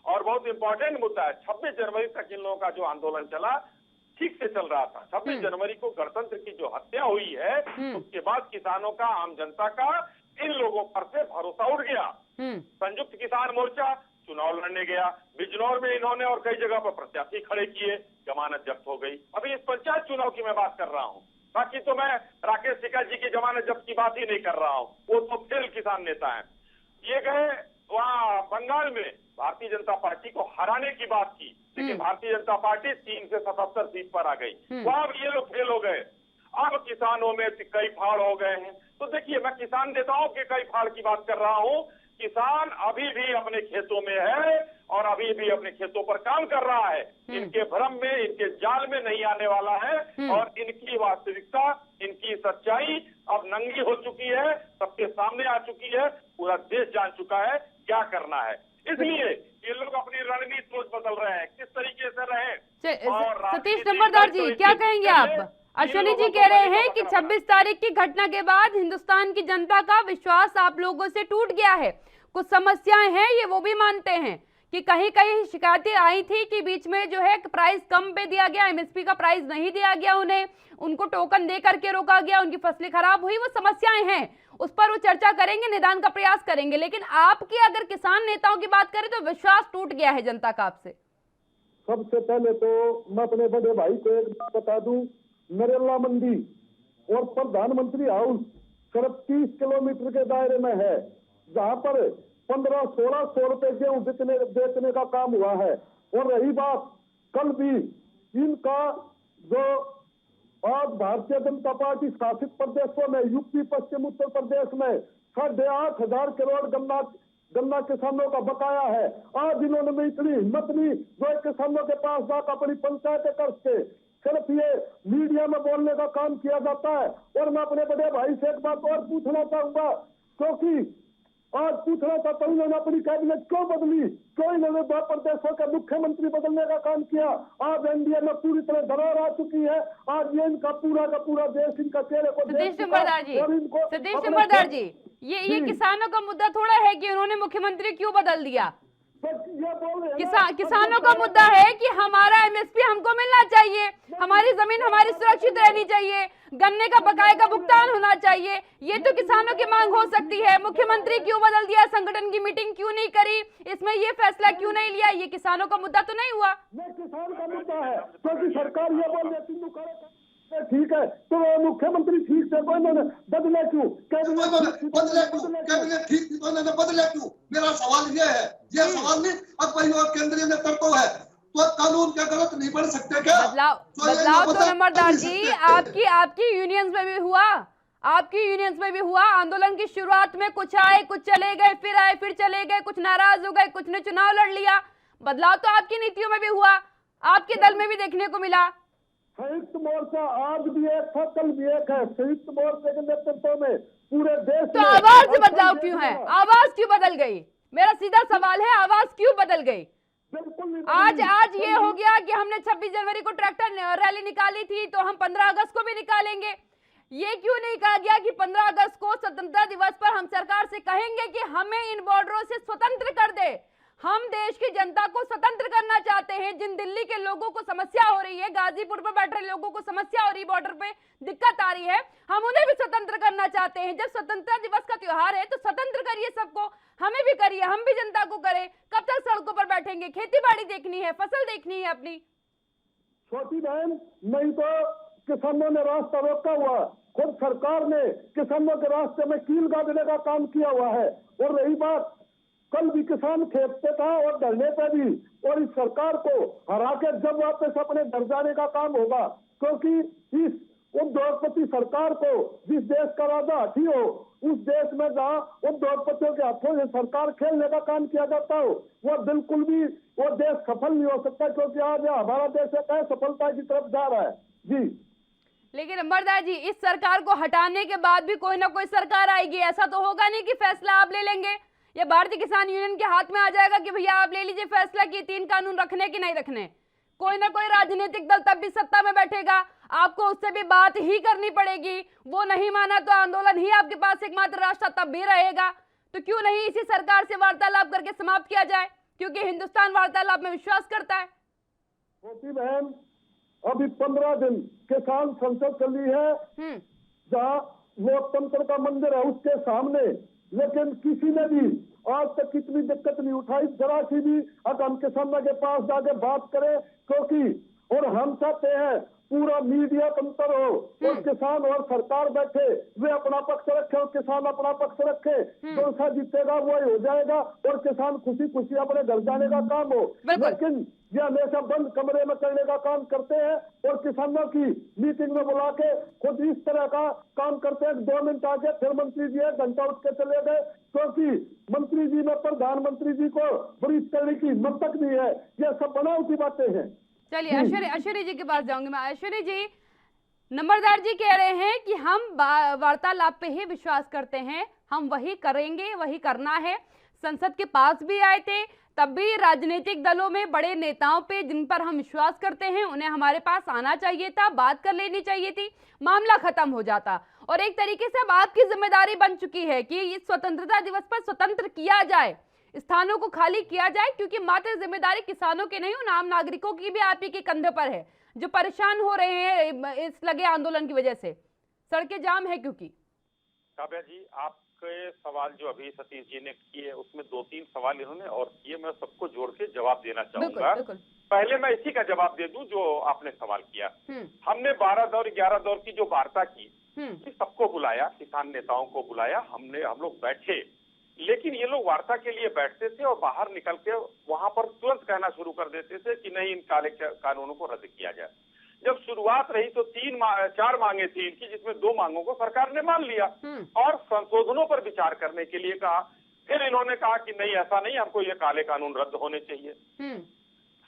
और बहुत इंपॉर्टेंट मुद्दा है। 26 जनवरी तक इन लोगों का जो आंदोलन चला ठीक से चल रहा था। 26 जनवरी को गणतंत्र की जो हत्या हुई है उसके बाद किसानों का, आम जनता का इन लोगों पर से भरोसा उड़ गया। संयुक्त किसान मोर्चा चुनाव लड़ने गया, बिजनौर में इन्होंने और कई जगह पर प्रत्याशी खड़े किए, जमानत जब्त हो गई। अभी इस पंचायत चुनाव की मैं बात कर रहा हूँ, बाकी तो मैं राकेश टिकैत जी की जमानत जब्त की बात ही नहीं कर रहा हूँ, वो तो फेल किसान नेता है। ये गए वहाँ बंगाल में भारतीय जनता पार्टी को हराने की बात की, लेकिन भारतीय जनता पार्टी 3 से 77 सीट पर आ गई, वहां भी ये लोग फेल हो गए। अब किसानों में कई फाड़ हो गए हैं। तो देखिए, मैं किसान नेताओं के कई फाड़ की बात कर रहा हूँ। किसान अभी भी अपने खेतों में है और अभी भी अपने खेतों पर काम कर रहा है। इनके भ्रम में, इनके जाल में नहीं आने वाला है। और इनकी वास्तविकता, इनकी सच्चाई अब नंगी हो चुकी है, सबके सामने आ चुकी है, पूरा देश जान चुका है क्या करना है। इसलिए ये लोग अपनी रणनीति सोच बदल रहे हैं, किस तरीके से रहे। और सतीश नंबरदार जी, क्या कहेंगे आप? अश्विनी जी कह रहे हैं कि 26 तारीख की घटना के बाद हिंदुस्तान की जनता का विश्वास आप लोगों से टूट गया है। कुछ समस्याएं हैं, ये वो भी मानते हैं कि कहीं कहीं शिकायतें आई थी कि बीच में जो है प्राइस कम पे दिया गया, एमएसपी का प्राइस नहीं दिया गया, उनको टोकन दे करके रोका गया, उनकी फसलें खराब हुई, वो समस्याएं हैं, उस पर वो चर्चा करेंगे, निदान का प्रयास करेंगे। लेकिन आपकी अगर किसान नेताओं की बात करें तो विश्वास टूट गया है जनता का आपसे। सबसे पहले तो मैं अपने बड़े भाई को एक बात बता दूं, नरेला मंडी और प्रधानमंत्री हाउस सिर्फ 30 किलोमीटर के दायरे में है, जहां पर 1500-1600 रुपए गेहूं बेचने का काम हुआ है। और रही बात, कल भी इनका जो आज भारतीय जनता पार्टी शासित प्रदेशों में, यूपी, पश्चिम उत्तर प्रदेश में 8,500 करोड़ गन्ना किसानों का बकाया है। आज इन्होंने में इतनी हिम्मत नहीं जो किसानों के पास जाकर अपनी पंचायत कर्ज से सिर्फ ये मीडिया में बोलने का काम किया जाता है। और मैं अपने बड़े भाई से एक बात और पूछना चाहूंगा, क्योंकि आज पूछना चाहता हूँ, इन्होंने अपनी कैबिनेट क्यों बदली, क्यों इन्होंने 2 प्रदेशों के मुख्यमंत्री बदलने का काम किया। आज एनडीए में पूरी तरह दरार आ चुकी है। आज ये इनका पूरा का पूरा देश इनका चेहरे को सतीश नंबरदार जी, ये किसानों का मुद्दा थोड़ा है कि उन्होंने मुख्यमंत्री क्यों बदल दिया। किसानों का मुद्दा है कि हमारा एमएसपी हमको मिलना चाहिए, हमारी जमीन हमारी सुरक्षित रहनी चाहिए, गन्ने का बकाये का भुगतान होना चाहिए, ये तो किसानों की मांग हो सकती है। मुख्यमंत्री क्यों बदल दिया, संगठन की मीटिंग क्यों नहीं करी, इसमें ये फैसला क्यों नहीं लिया, ये किसानों का मुद्दा तो नहीं हुआ। किसान का मुद्दा है, क्योंकि सरकार ये बोल रही है ठीक है, तो मुख्यमंत्री ठीक से इन्होंने बदले क्यों, कैबिनेट ठीक थी तो इन्होंने बदले क्यों। मेरा सवाल ये है, ये सवाल नहीं, अब कोई और केंद्रीय नेतृत्व है तो कानून क्या गलत नहीं बन सकते क्या। बदलाव तो नंबरदार जी आपकी यूनियंस में भी हुआ, आपकी यूनियंस में भी हुआ। आंदोलन की शुरुआत में कुछ आए, कुछ चले गए, फिर आए, फिर चले गए, कुछ नाराज हो गए, कुछ ने चुनाव लड़ लिया। बदलाव तो आपकी नीतियों में भी हुआ, आपके दल में भी देखने को मिला। संयुक्त मोर्चा आज भी एक था, कल भी एक है। संयुक्त मोर्चे के नेतृत्व में पूरे देश तो आवाज में बदलाव क्यों है, आवाज क्यों बदल गई, मेरा सीधा सवाल है, आवाज क्यों बदल गई। आज ये हो गया कि हमने 26 जनवरी को ट्रैक्टर रैली निकाली थी तो हम 15 अगस्त को भी निकालेंगे। ये क्यों नहीं कहा गया कि 15 अगस्त को स्वतंत्रता दिवस पर हम सरकार से कहेंगे कि हमें इन बॉर्डरों से स्वतंत्र कर दे, हम देश की जनता को स्वतंत्र करना चाहते हैं। जिन दिल्ली के लोगों को समस्या हो रही है, गाजीपुर पर बैठ रहे लोगों को समस्या हो रही है, बॉर्डर पे दिक्कत आ रही है, हम उन्हें भी स्वतंत्र करना चाहते हैं। जब स्वतंत्रता दिवस का त्योहार है तो स्वतंत्र करिए सबको, हमें भी करिए, हम भी जनता को करें। कब तक सड़कों पर बैठेंगे, खेती बाड़ी देखनी है, फसल देखनी है अपनी। छोटी बहन, नहीं तो किसानों ने रास्ता रोका हुआ, खुद सरकार ने किसानों के रास्ते में कील गाड़ने का काम किया हुआ है। और रही बात, कल भी किसान खेत पे था और धरने पे भी, और इस सरकार को हरा के जब वापस अपने घर जाने का काम होगा, क्योंकि इस उद्योगपति सरकार को, जिस देश का राजा हाथी हो, उस देश में जहाँ उद्योगपतियों के हाथों से सरकार खेलने का काम किया जाता हो, वो बिल्कुल भी वो देश सफल नहीं हो सकता, क्योंकि आज हमारा देश एक सफलता की तरफ जा रहा है जी। लेकिन नंबरदार जी, इस सरकार को हटाने के बाद भी कोई ना कोई सरकार आएगी, ऐसा तो होगा नहीं कि फैसला आप ले लेंगे या भारतीय किसान यूनियन के हाथ में आ जाएगा कि भैया आप ले लीजिए फैसला कि 3 कानून रखने की नहीं रखने। कोई ना कोई राजनीतिक दल तब भी सत्ता में बैठेगा, आपको उससे भी बात ही करनी पड़ेगी। वो नहीं माना तो आंदोलन ही आपके पास एकमात्र रास्ता तब भी रहेगा। तो क्यों नहीं इसी सरकार से वार्तालाप करके समाप्त किया जाए, क्योंकि हिंदुस्तान वार्तालाप में विश्वास करता है। छोटी बहन, अभी 15 दिन किसान संसद चली है, जहाँ लोकतंत्र का मंदिर है उसके सामने, लेकिन किसी ने भी आज तक कितनी दिक्कत नहीं उठाई जरा सी भी। अगर हम किसानों के पास जाके बात करें, क्योंकि और हम चाहते हैं पूरा मीडिया तंत्र हो और किसान और सरकार बैठे, वे अपना पक्ष रखे और किसान अपना पक्ष रखे, जो सा जीतेगा वही हो जाएगा और किसान खुशी खुशी अपने घर जाने का काम हो। लेकिन ये हमेशा बंद कमरे में करने का काम करते हैं और किसानों की मीटिंग में बुला के खुद इस तरह का काम करते हैं। 2 मिनट आगे फिर मंत्री जी 1 घंटा उठ के चले गए, क्योंकि मंत्री जी में प्रधानमंत्री जी को ब्रीफ करने की हिम्मत तक नहीं है। ये सब बनावटी बातें हैं। चलिए ऐश्वर्या जी के पास जाऊंगी मैं। ऐश्वर्या जी, नंबरदार जी कह रहे हैं कि हम वार्तालाप पे ही विश्वास करते हैं, हम वही करेंगे, वही करना है। संसद के पास भी आए थे, तब भी राजनीतिक दलों में बड़े नेताओं पे जिन पर हम विश्वास करते हैं उन्हें हमारे पास आना चाहिए था, बात कर लेनी चाहिए थी, मामला खत्म हो जाता। और एक तरीके से अब आपकी जिम्मेदारी बन चुकी है कि इस स्वतंत्रता दिवस पर स्वतंत्र किया जाए, स्थानों को खाली किया जाए, क्योंकि मात्र जिम्मेदारी किसानों की नहीं, उन आम नागरिकों की भी आप ही के कंधे पर है जो परेशान हो रहे हैं इस लगे आंदोलन की वजह से। सड़कें जाम है क्योंकि। काव्या जी, आपके सवाल जो अभी सतीश जी ने किए उसमें 2-3 सवाल इन्होंने और किए, मैं सबको जोड़ के जवाब देना चाहूंगा। पहले मैं इसी का जवाब दे दूं जो आपने सवाल किया। हमने 12 दौर 11 दौर की जो वार्ता की, सबको बुलाया, किसान नेताओं को बुलाया, हम लोग बैठे, लेकिन ये लोग वार्ता के लिए बैठते थे और बाहर निकल के वहां पर तुरंत कहना शुरू कर देते थे कि नहीं, इन काले कानूनों को रद्द किया जाए। जब शुरुआत रही तो 4 मांगे थी इनकी, जिसमें 2 मांगों को सरकार ने मान लिया और संशोधनों पर विचार करने के लिए कहा। फिर इन्होंने कहा कि नहीं, ऐसा नहीं, हमको ये काले कानून रद्द होने चाहिए।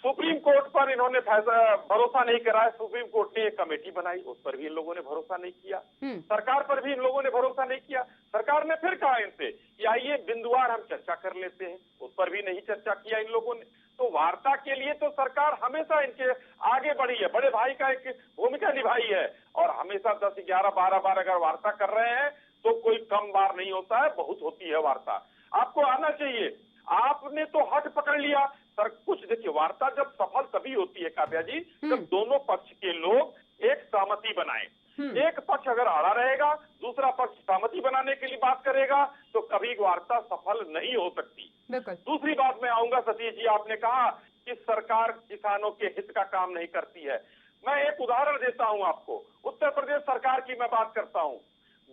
सुप्रीम कोर्ट पर इन्होंने भरोसा नहीं कराया। सुप्रीम कोर्ट ने एक कमेटी बनाई, उस पर भी इन लोगों ने भरोसा नहीं किया। सरकार पर भी इन लोगों ने भरोसा नहीं किया। सरकार ने फिर कहा इनसे कि आइए बिंदुवार हम चर्चा कर लेते हैं, उस पर भी नहीं चर्चा किया इन लोगों ने। तो वार्ता के लिए तो सरकार हमेशा इनके आगे बढ़ी है, बड़े भाई का एक भूमिका निभाई है, और हमेशा 10, 11, 12 बार अगर वार्ता कर रहे हैं तो कोई कम बार नहीं होता है, बहुत होती है वार्ता। आपको आना चाहिए। आपने तो हट पकड़ लिया। सर कुछ देखिए, वार्ता जब सफल तभी होती है काव्या जी, जब दोनों पक्ष के लोग एक सहमति बनाए। एक पक्ष अगर अड़ा रहेगा, दूसरा पक्ष सहमति बनाने के लिए बात करेगा, तो कभी वार्ता सफल नहीं हो सकती। दूसरी बात मैं आऊंगा, सतीश जी, आपने कहा कि सरकार किसानों के हित का काम नहीं करती है। मैं एक उदाहरण देता हूं आपको। उत्तर प्रदेश सरकार की मैं बात करता हूं।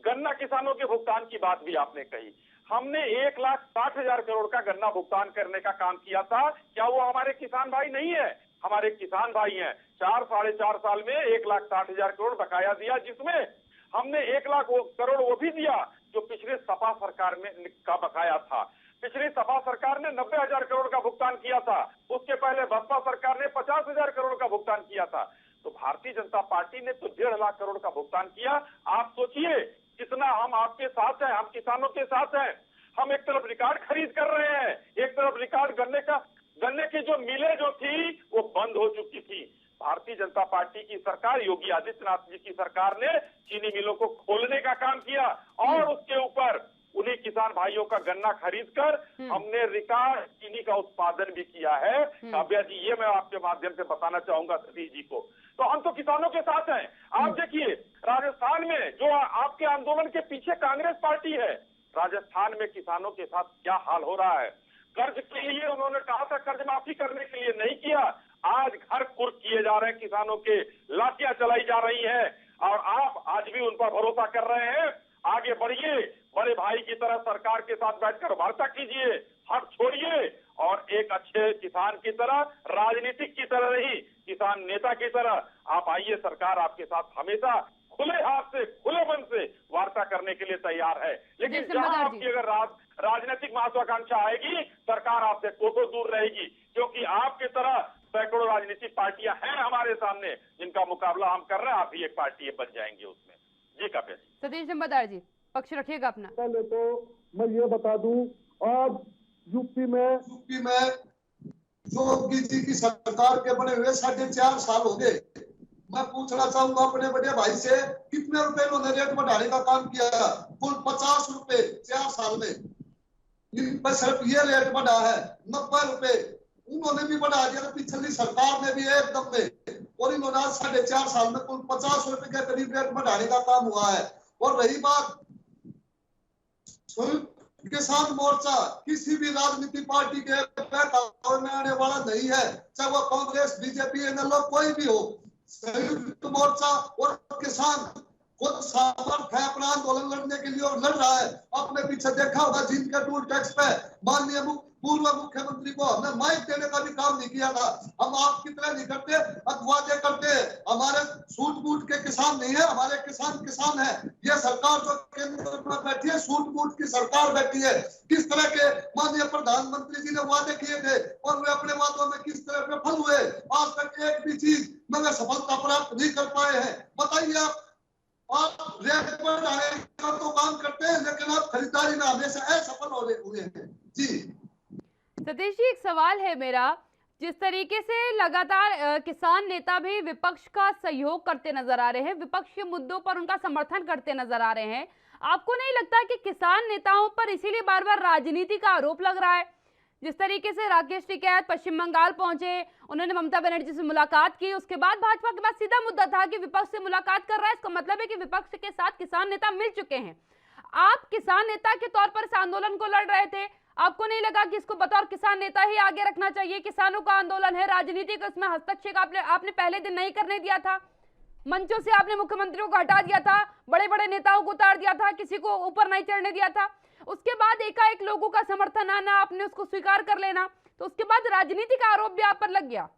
गन्ना किसानों के भुगतान की बात भी आपने कही। हमने 1,60,000 करोड़ का गन्ना भुगतान करने का काम किया था। क्या वो हमारे किसान भाई नहीं है? हमारे किसान भाई हैं। 4-4.5 साल में 1,60,000 करोड़ बकाया दिया, जिसमें हमने 1 लाख करोड़ वो भी दिया जो पिछले सपा सरकार में का बकाया था। पिछली सपा सरकार ने 90,000 करोड़ का भुगतान किया था। उसके पहले बसपा सरकार ने 50,000 करोड़ का भुगतान किया था। तो भारतीय जनता पार्टी ने तो 1.5 लाख करोड़ का भुगतान किया। आप सोचिए कितना हम आपके साथ हैं, हम किसानों के साथ हैं। हम एक तरफ रिकॉर्ड खरीद कर रहे हैं, एक तरफ रिकॉर्ड गन्ने की जो मिलें जो थी वो बंद हो चुकी थी। भारतीय जनता पार्टी की सरकार, योगी आदित्यनाथ जी की सरकार ने चीनी मिलों को खोलने का काम किया और उसके ऊपर उन्हीं किसान भाइयों का गन्ना खरीद कर हमने रिकॉर्ड चीनी का उत्पादन भी किया है। काव्या जी, ये मैं आपके माध्यम से बताना चाहूंगा सतीश जी को। तो हम तो किसानों के साथ हैं। आप देखिए राजस्थान में जो आपके आंदोलन के पीछे कांग्रेस पार्टी है, राजस्थान में किसानों के साथ क्या हाल हो रहा है। कर्ज के लिए उन्होंने कहा था, कर्ज माफी करने के लिए नहीं किया। आज घर कुर्क किए जा रहे हैं किसानों के, लाठियां चलाई जा रही हैं, और आप आज भी उन पर भरोसा कर रहे हैं। आगे बढ़िए, बड़े भाई की तरह सरकार के साथ बैठकर वार्ता कीजिए, हट छोड़िए, और एक अच्छे किसान की तरह, राजनीतिक की तरह नहीं, किसान नेता की तरह आप आइए। सरकार आपके साथ हमेशा खुले हाथ से, खुले मन से वार्ता करने के लिए तैयार है। लेकिन जहां आपकी अगर राजनीतिक महत्वाकांक्षा आएगी, सरकार आपसे कोसों दूर रहेगी, क्योंकि आपकी तरह सैकड़ों राजनीतिक पार्टियां हैं हमारे सामने, जिनका मुकाबला हम कर रहे हैं। आप भी एक पार्टी बन जाएंगे उसमें। जी काव्या जी। सतीश जम्बादार जी, पक्ष रखिएगा अपना। पहले तो मैं ये बता दूं, आज यूपी में योगी जी की सरकार के बने हुए 4.5 साल हो गए। मैं पूछना चाहूंगा अपने बड़े भाई से, कितने रुपए उन्होंने रेट बढ़ाने का काम किया? कुल 50 रुपए 4 साल में। इन पर सिर्फ ये रेट बढ़ा है 90 रुपए। उन्होंने भी बढ़ा दिया, पिछली सरकार ने भी एकदम में, और इन्होंने 4.5 साल में कुल 50 रुपए के करीब रेट बढ़ाने का काम हुआ है। और रही बात किसान मोर्चा, किसी भी राजनीतिक पार्टी के बहकावे में आने वाला नहीं है, चाहे वो कांग्रेस, बीजेपी, एनएलओ कोई भी हो। संयुक्त मोर्चा और किसान खुद सामर्थ्य है अपना आंदोलन लड़ने के लिए और लड़ रहा है। आपने पीछे देखा होगा जिनके टूल टैक्स पे माननीय पूर्व मुख्यमंत्री को हमने माइक देने का भी काम नहीं किया था। हम आप कितने नहीं करते, वादे करते। हमारे सूट बूट के किसान नहीं है, हमारे किसान है। ये सरकार जो केंद्र में बैठी है, सूट बूट की सरकार बैठी है। किस तरह के माननीय प्रधानमंत्री जी ने वादे किए थे और वे अपने वादों में किस तरह विफल हुए, आज तक एक भी चीज में सफलता प्राप्त नहीं कर पाए हैं। बताइए आप रेट बढ़ाने का तो काम करते हैं, लेकिन आप खरीदारी में हमेशा असफल हुए हैं। जी सतीश जी, एक सवाल है मेरा, जिस तरीके से लगातार किसान नेता भी विपक्ष का सहयोग करते नजर आ रहे हैं, विपक्ष के मुद्दों पर उनका समर्थन करते नजर आ रहे हैं, आपको नहीं लगता कि किसान नेताओं पर इसीलिए बार बार राजनीति का आरोप लग रहा है? जिस तरीके से राकेश टिकैत पश्चिम बंगाल पहुंचे, उन्होंने ममता बनर्जी से मुलाकात की, उसके बाद भाजपा के पास सीधा मुद्दा था कि विपक्ष से मुलाकात कर रहा है, इसका मतलब है कि विपक्ष के साथ किसान नेता मिल चुके हैं। आप किसान नेता के तौर पर इस आंदोलन को लड़ रहे थे, आपको नहीं लगा कि इसको बतौर किसान नेता ही आगे रखना चाहिए? किसानों का आंदोलन है, राजनीति का इसमें हस्तक्षेप आपने पहले दिन नहीं करने दिया था, मंचों से आपने मुख्यमंत्रियों को हटा दिया था, बड़े बड़े नेताओं को उतार दिया था, किसी को ऊपर नहीं चढ़ने दिया था। उसके बाद एकाएक लोगों का समर्थन आना, आपने उसको स्वीकार कर लेना, तो उसके बाद राजनीति का आरोप भी आप पर लग गया।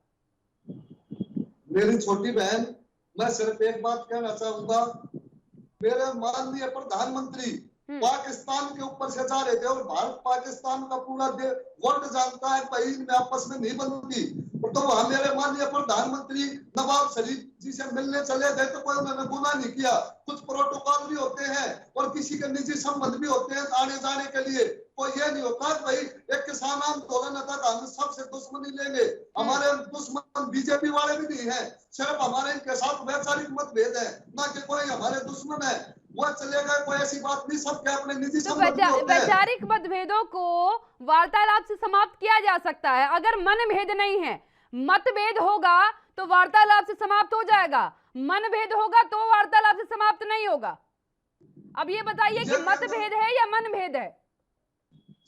मेरी छोटी बहन, मैं सिर्फ एक बात कहना चाहूंगा, मेरे माननीय प्रधानमंत्री पाकिस्तान के ऊपर से जा रहे थे और भारत पाकिस्तान का पूरा वर्ल्ड जानता है भाई इनमें आपस में नहीं बनती, तो वहां मेरे माननीय प्रधानमंत्री नवाज शरीफ जी से मिलने चले गए तो कोई उन्होंने गुनाह नहीं किया। कुछ प्रोटोकॉल भी होते हैं और किसी के निजी संबंध भी होते हैं आने जाने के लिए, कोई ये नहीं होता भाई एक किसान आंदोलन था हम सबसे दुश्मनी लेंगे। हमारे दुश्मन बीजेपी वाले भी नहीं है, सिर्फ हमारे इनके साथ वैचारिक मतभेद है, ना कि कोई हमारे दुश्मन है, वो चलेगा, कोई ऐसी बात नहीं, सबके अपने निजी संबंध होते हैं। वैचारिक मतभेदों को वार्तालाप से समाप्त किया जा सकता है, अगर मनभेद नहीं है। मतभेद होगा तो वार्तालाप से समाप्त हो जाएगा, मनभेद होगा तो वार्तालाप से समाप्त नहीं होगा। अब ये बताइए कि मतभेद है या मनभेद है?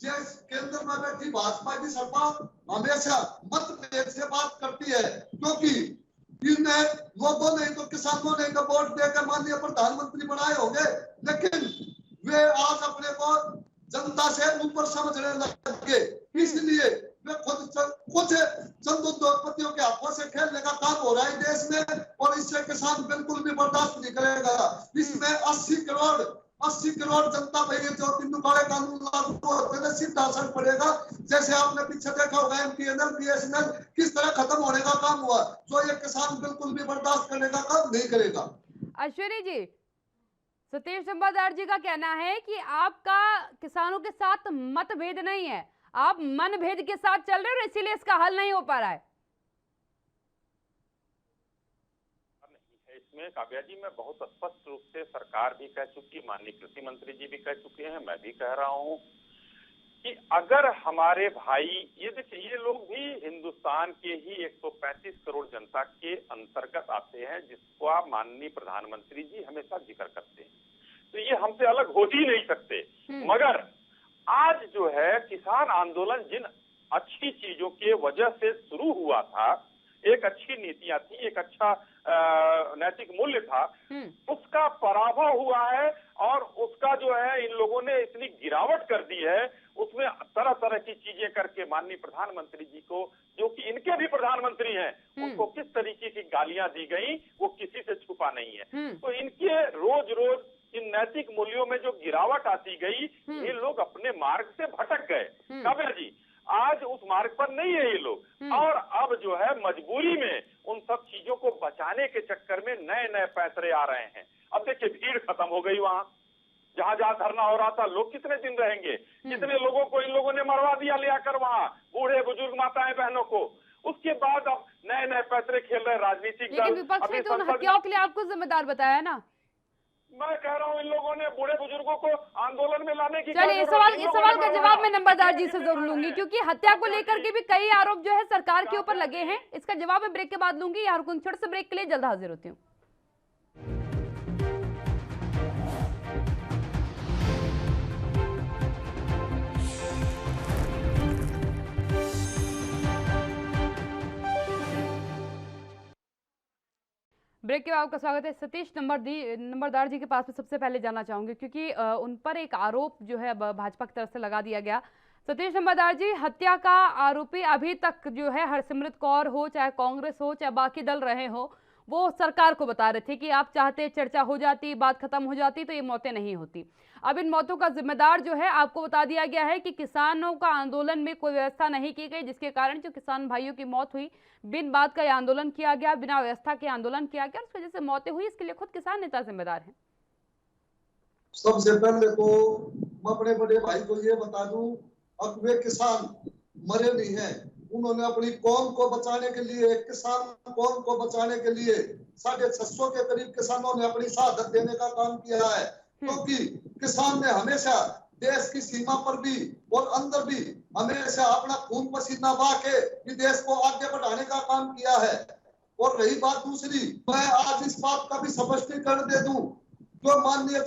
केंद्र में बैठी भाजपा की सरकार हमेशा मतभेद से बात करती है, क्योंकि इन लोगों ने तो किसानों ने तो वोट देकर माननीय प्रधानमंत्री बनाए होंगे, लेकिन वे आज अपने को जनता से ऊपर समझने लग गए, इसलिए वे खुद कुछ चंद उद्योगपतियों के हाथों से खेलने का काम हो रहा है देश में, और इससे किसान बिल्कुल भी बर्दाश्त नहीं करेगा। इसमें 80 करोड़ जनता पे जो तीनों काले कानून लागू होते हैं सीधा असर पड़ेगा। जैसे आपने पीछे देखा होगा MTNL BSNL किस तरह खत्म होने का काम हुआ, जो ये किसान बिल्कुल भी बर्दाश्त करने का काम नहीं करेगा। अश्विनी जी, सतीश जंबादार जी का कहना है कि आपका किसानों के साथ मतभेद नहीं है, आप मनभेद के साथ चल रहे हो, इसीलिए इसका हल नहीं हो पा रहा है। इसमें काव्या जी, मैं बहुत स्पष्ट रूप से सरकार भी कह चुकी, माननीय कृषि मंत्री जी भी कह चुके हैं, मैं भी कह रहा हूं कि अगर हमारे भाई ये देखिए, ये लोग भी हिंदुस्तान के ही 135 करोड़ जनता के अंतर्गत आते हैं, जिसको आप माननीय प्रधानमंत्री जी हमेशा जिक्र करते हैं, तो ये हमसे अलग हो ही नहीं सकते। मगर आज जो है किसान आंदोलन जिन अच्छी चीजों के वजह से शुरू हुआ था, एक अच्छी नीतियां थी, एक अच्छा नैतिक मूल्य था, उसका पराभव हुआ है और उसका जो है इन लोगों ने इतनी गिरावट कर दी है, उसमें तरह तरह की चीजें करके माननीय प्रधानमंत्री जी को, जो कि इनके भी प्रधानमंत्री हैं, उनको किस तरीके की गालियां दी गई वो किसी से छुपा नहीं है। तो इनके रोज रोज इन नैतिक मूल्यों में जो गिरावट आती गई, ये लोग अपने मार्ग से भटक गए। काव्या जी, आज उस मार्ग पर नहीं है ये लोग, और अब जो है मजबूरी में उन सब चीजों को बचाने के चक्कर में नए नए पैंतरे आ रहे हैं। अब देखिए भीड़ खत्म हो गई, वहां जहां जहां धरना हो रहा था, लोग कितने दिन रहेंगे, कितने लोगों को इन लोगों ने मरवा दिया ले आकर वहां, बूढ़े बुजुर्ग माताएं बहनों को। उसके बाद अब नए नए पैंतरे खेल रहे राजनीतिक दल। विपक्ष ने तो उन हत्याओं के लिए आपको जिम्मेदार बताया ना। मैं कह रहा हूँ इन लोगों ने बूढ़े बुजुर्गों को आंदोलन में लाने की, चलिए इस सवाल का जवाब मैं नंबरदार जी से जरूर लूंगी, क्योंकि हत्या को लेकर के भी कई आरोप जो है सरकार के ऊपर लगे हैं। इसका जवाब मैं ब्रेक के बाद लूंगी। यार छोटे से ब्रेक के लिए जल्द हाजिर होती हूँ। ब्रेक के बाद आपका स्वागत है। सतीश नंबरदार जी के पास में सबसे पहले जाना चाहूंगी, क्योंकि उन पर एक आरोप जो है भाजपा की तरफ से लगा दिया गया। सतीश नंबरदार जी, हत्या का आरोपी अभी तक जो है हरसिमरत कौर हो, चाहे कांग्रेस हो, चाहे बाकी दल रहे हो, वो सरकार को बता रहे थे कि आप चाहते चर्चा हो जाती, बात खत्म हो जाती तो ये मौतें नहीं होती। अब इन मौतों का जिम्मेदार जो है आपको बता दिया गया है कि किसानों का आंदोलन में कोई व्यवस्था नहीं की गई, जिसके कारण जो किसान भाइयों की मौत हुई, बिन बात का आंदोलन किया गया, बिना व्यवस्था के आंदोलन किया गया, उस वजह से मौतें हुई। इसके लिए खुद किसान नेता जिम्मेदार हैं। सबसे पहले तो मैं अपने बड़े भाई को ये बता दूं, अब वे किसान मरे नहीं हैं, उन्होंने अपनी कौम को बचाने के लिए, किसान कौम को बचाने के लिए 650 के करीब किसानों ने अपनी शहादत देने का काम किया है, क्योंकि किसान ने हमेशा देश की सीमा पर भी और अंदर भी हमेशा अपना खून पसीना बहा के इस देश को आगे बढ़ाने का काम किया है। और रही बात दूसरी, मैं आज इस बात का भी स्पष्टीकरण दे दूं, जो माननीय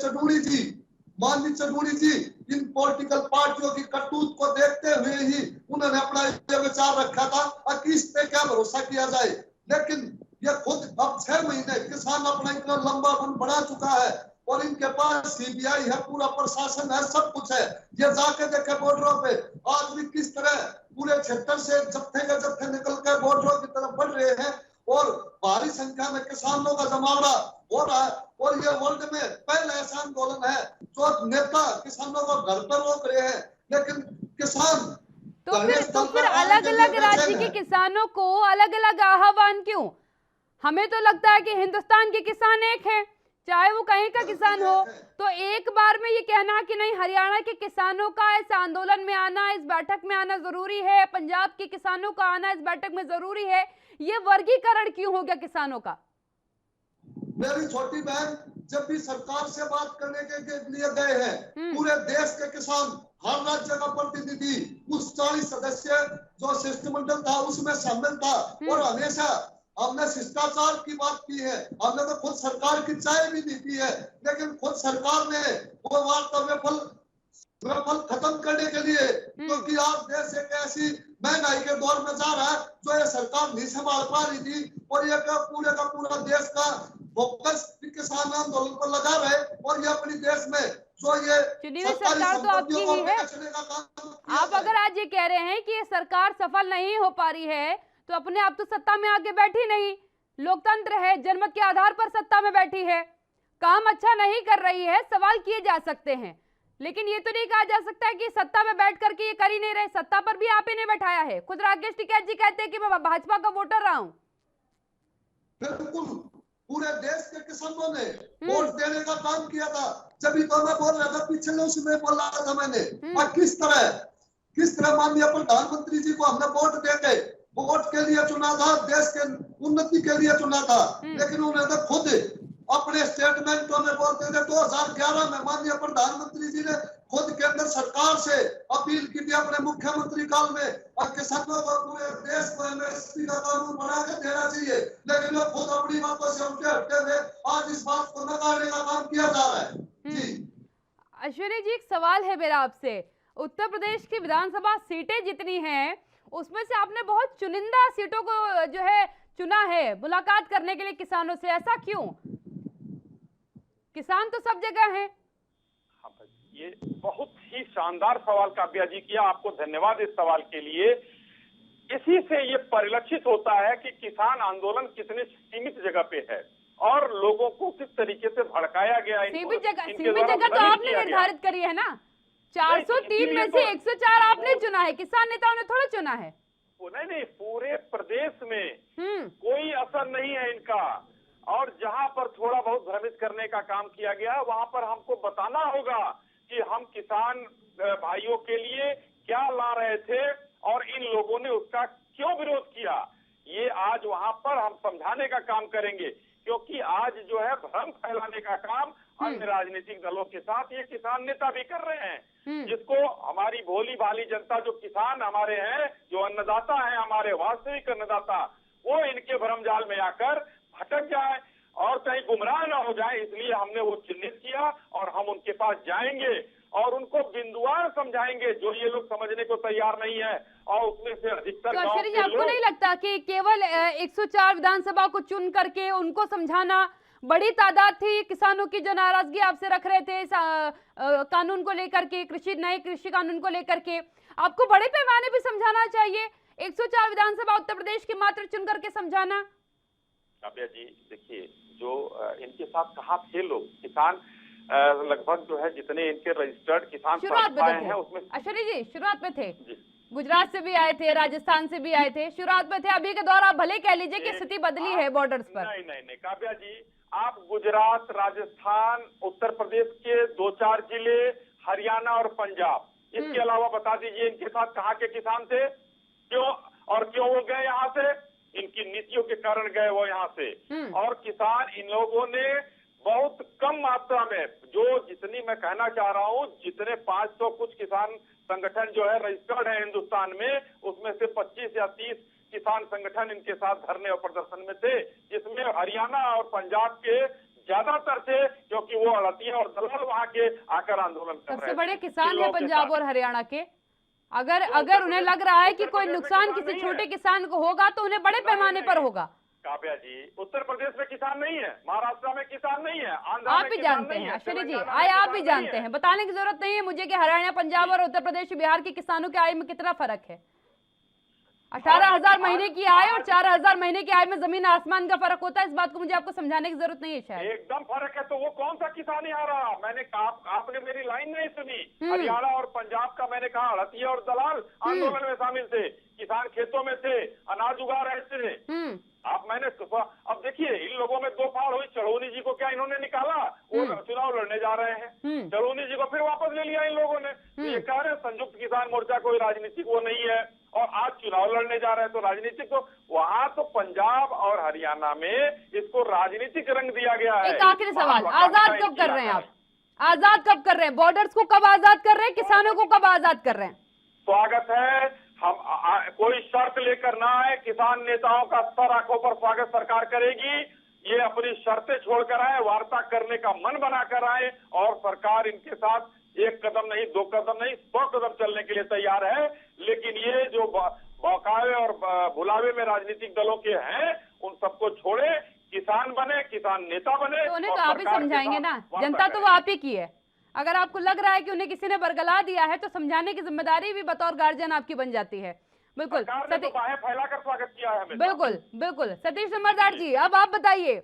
चौधरी जी इन पॉलिटिकल पार्टियों की करतूत को देखते हुए ही उन्होंने अपना ये विचार रखा था कि इस पे क्या भरोसा किया जाए। लेकिन ये खुद अब 6 महीने किसान अपना इतना लंबा वन बढ़ा चुका है और इनके पास सीबीआई है, पूरा प्रशासन है, सब कुछ है। ये जाके देखे बॉर्डरों पे आज भी किस तरह पूरे क्षेत्र से जत्थे के जत्थे निकल कर बॉर्डरों की तरफ बढ़ रहे हैं और भारी संख्या में किसानों का जमावड़ा हो रहा है। और ये वर्ल्ड में पहला ऐसा आंदोलन है जो नेता किसानों को घर पर रोक रहे हैं, लेकिन किसान तो फिर अलग अलग राज्य के किसानों को अलग अलग आह्वान क्यों? हमें तो लगता है कि हिंदुस्तान के किसान एक हैं, चाहे वो कहीं का किसान हो। तो एक बार में ये कहना कि नहीं, हरियाणा के किसानों का इस आंदोलन में आना, इस बैठक में आना जरूरी है, पंजाब के किसानों का आना इस बैठक में जरूरी है, ये वर्गीकरण क्यों हो गया किसानों का? मेरी छोटी बहन जब भी सरकार से बात करने के लिए गए हैं, पूरे देश के किसान, हर राज्य का प्रतिनिधि, उस 40 सदस्य जो शिष्टमंडल था उसमें शामिल था और हमेशा हमने शिष्टाचार की बात की है। हमने तो खुद सरकार की चाय भी नहीं पी है, लेकिन खुद सरकार ने वो वार्ता फल खत्म करने के लिए, क्योंकि आज देश एक ऐसी महंगाई के दौर में जा रहा है जो ये सरकार नहीं संभाल पा रही थी और ये पूरे का पूरा देश का फोकस किसान आंदोलन पर लगा रहे और ये अपनी देश में जो ये चुनी हुई सरकार तो आपकी ही है। आप अगर आज ये कह रहे हैं कि ये सरकार सफल नहीं हो पा रही है तो अपने आप तो सत्ता में आके बैठी नहीं, लोकतंत्र है, जनमत के आधार पर सत्ता में बैठी है, काम अच्छा नहीं कर रही है, सवाल किए जा सकते हैं, लेकिन ये तो नहीं कहा जा सकता है कि सत्ता में बैठ करके ये कर ही नहीं रहे। सत्ता पर भी आप ही ने बैठाया है। खुद राकेश टिकैत जी कहते हैं कि मैं भाजपा का वोटर रहा हूं। बिल्कुल, पूरे देश के किसानों ने वोट देने का काम किया था। जब तो मैं बोल रहा था, पिछले उसमें बोल रहा था मैंने, और किस तरह माननीय प्रधानमंत्री जी को हमने वोट देके वोट के लिए चुना था, देश के उन्नति के लिए चुना था, लेकिन उन्होंने खुद अपने स्टेटमेंटों में बोलते थे 2011 में माननीय प्रधानमंत्री जी ने खुद केंद्र सरकार से अपील की थी अपने मुख्यमंत्री काल में और किसानों को पूरे देश को एमएसपी का कानून बना के देना चाहिए, लेकिन वो खुद अपनी बातों से उनके हटते हुए आज इस बात को नकारने का काम किया जा रहा है। जी अश्विनी जी, एक सवाल है मेरा आपसे। उत्तर प्रदेश की विधानसभा सीटें जितनी हैं उसमें से आपने बहुत चुनिंदा सीटों को जो है चुना है मुलाकात करने के लिए किसानों से, ऐसा क्यों? किसान तो सब जगह हैं। हाँ भाई, ये बहुत ही शानदार सवाल काव्या जी किया, आपको धन्यवाद इस सवाल के लिए। इसी से ये परिलक्षित होता है कि किसान आंदोलन कितने सीमित जगह पे है और लोगों को किस तरीके से भड़काया गया। सीमित जगह तो आपने निर्धारित करी है ना। 403 में से 104 आपने चुना है, किसान नेताओं ने थोड़ा चुना है। नहीं, पूरे प्रदेश में कोई असर नहीं है इनका, और जहां पर थोड़ा बहुत भ्रमित करने का काम किया गया वहां पर हमको बताना होगा कि हम किसान भाइयों के लिए क्या ला रहे थे और इन लोगों ने उसका क्यों विरोध किया। ये आज वहां पर हम समझाने का काम करेंगे, क्योंकि आज जो है भ्रम फैलाने का काम अन्य राजनीतिक दलों के साथ ये किसान नेता भी कर रहे हैं, जिसको हमारी भोली भाली जनता, जो किसान हमारे हैं, जो अन्नदाता हैं, हमारे वास्तविक अन्नदाता, वो इनके भ्रमजाल में आकर भटक जाए और कहीं गुमराह न हो जाए, इसलिए हमने वो चिन्हित किया और हम उनके पास जाएंगे और उनको बिंदुवार समझाएंगे जो ये लोग समझने को तैयार नहीं है। और उसमें से अधिकतर तो अश्विनी जी, आपको नहीं लगता कि केवल 104 विधानसभा को चुन करके उनको समझाना, बड़ी तादाद थी किसानों की जो नाराजगी आपसे रख रहे थे इस कानून को लेकर के, नए कृषि कानून को लेकर के, आपको बड़े पैमाने पे समझाना चाहिए? 104 विधानसभा उत्तर प्रदेश की मात्र चुन करके समझाना। काव्या जी देखिए, जो इनके साथ कहाँ थे लोग, किसान लगभग जो है जितने इनके रजिस्टर्ड किसान हैं उसमें अश्विनी जी शुरुआत में थे, गुजरात से भी आए थे, राजस्थान से भी आए थे, शुरुआत में थे। अभी के दौर आप भले कह लीजिए कि स्थिति बदली है बॉर्डर्स पर। नहीं काव्या जी, आप गुजरात, राजस्थान, उत्तर प्रदेश के 2-4 जिले, हरियाणा और पंजाब, इसके अलावा बता दीजिए इनके साथ कहाँ के किसान थे, क्यों वो गए यहाँ से? इनकी नीतियों के कारण गए वो यहाँ से। और किसान, इन लोगों ने बहुत कम मात्रा में, जो जितनी मैं कहना चाह रहा हूँ, जितने 500 कुछ किसान संगठन जो है रजिस्टर्ड है हिंदुस्तान में, उसमें से 25 या 30 किसान संगठन इनके साथ धरने और प्रदर्शन में थे, जिसमें हरियाणा और पंजाब के ज्यादातर थे, क्योंकि वो अड़तिया और दलाल वहां के आकर आंदोलन कर रहे थे। सबसे बड़े किसान है पंजाब और हरियाणा के। अगर उन्हें लग रहा है कि कोई नुकसान किसी छोटे किसान को होगा तो उन्हें बड़े पैमाने पर होगा। काव्या जी, उत्तर प्रदेश में किसान नहीं है, महाराष्ट्र में किसान नहीं है, आंध्र आप में भी किसान जानते नहीं हैं है, अश्विनी जी, तेलंगाना आए में आप भी किसान जानते नहीं हैं, बताने की जरूरत नहीं है मुझे कि हरियाणा, पंजाब और उत्तर प्रदेश बिहार के किसानों की आय में कितना फर्क है। 18,000 महीने की आय और 4,000 महीने की आय में जमीन आसमान का फर्क होता है। इस बात को मुझे आपको समझाने की जरूरत नहीं है शायद। एकदम फर्क है। तो वो कौन सा किसान यहाँ रहा? मैंने कहा, आपने मेरी लाइन नहीं सुनी। हरियाणा और पंजाब का मैंने कहा अड़तिया और दलाल आंदोलन में शामिल थे, किसान खेतों में थे, अनाज उगा रहे थे। अब देखिए, इन लोगों में दो फाड़ हुई। चढ़ौनी जी को क्या इन्होंने निकाला? वो चुनाव लड़ने जा रहे हैं, चढ़ौनी जी को फिर वापस ले लिया इन लोगों ने। तो ये कह रहे हैं संयुक्त किसान मोर्चा कोई राजनीतिक वो नहीं है, और आज चुनाव लड़ने जा रहे हैं तो राजनीतिक। तो वहाँ तो पंजाब और हरियाणा में इसको राजनीतिक रंग दिया गया है। एक आखिरी सवाल, आजाद कब कर रहे हैं आप? आजाद कब कर रहे हैं? बॉर्डर्स को कब आजाद कर रहे हैं? किसानों को कब आजाद कर रहे हैं? स्वागत है। हम कोई शर्त लेकर ना आए, किसान नेताओं का सर आंखों पर स्वागत सरकार करेगी। ये अपनी शर्तें छोड़कर आए, वार्ता करने का मन बनाकर आए, और सरकार इनके साथ एक कदम नहीं, दो कदम नहीं, 100 कदम चलने के लिए तैयार है। लेकिन ये जो बौकावे और भुलावे में राजनीतिक दलों के हैं, उन सबको छोड़े, किसान बने, किसान नेता बने। तो उन्हें तो आप ही समझाएंगे ना, जनता तो वो आप ही की है। अगर आपको लग रहा है कि उन्हें किसी ने बरगला दिया है तो समझाने की जिम्मेदारी भी बतौर गार्जियन आपकी बन जाती है। बिल्कुल, तो बाहें फैलाकर स्वागत किया है हमें। बिल्कुल। सतीश नंबरदार जी, अब आप बताइए,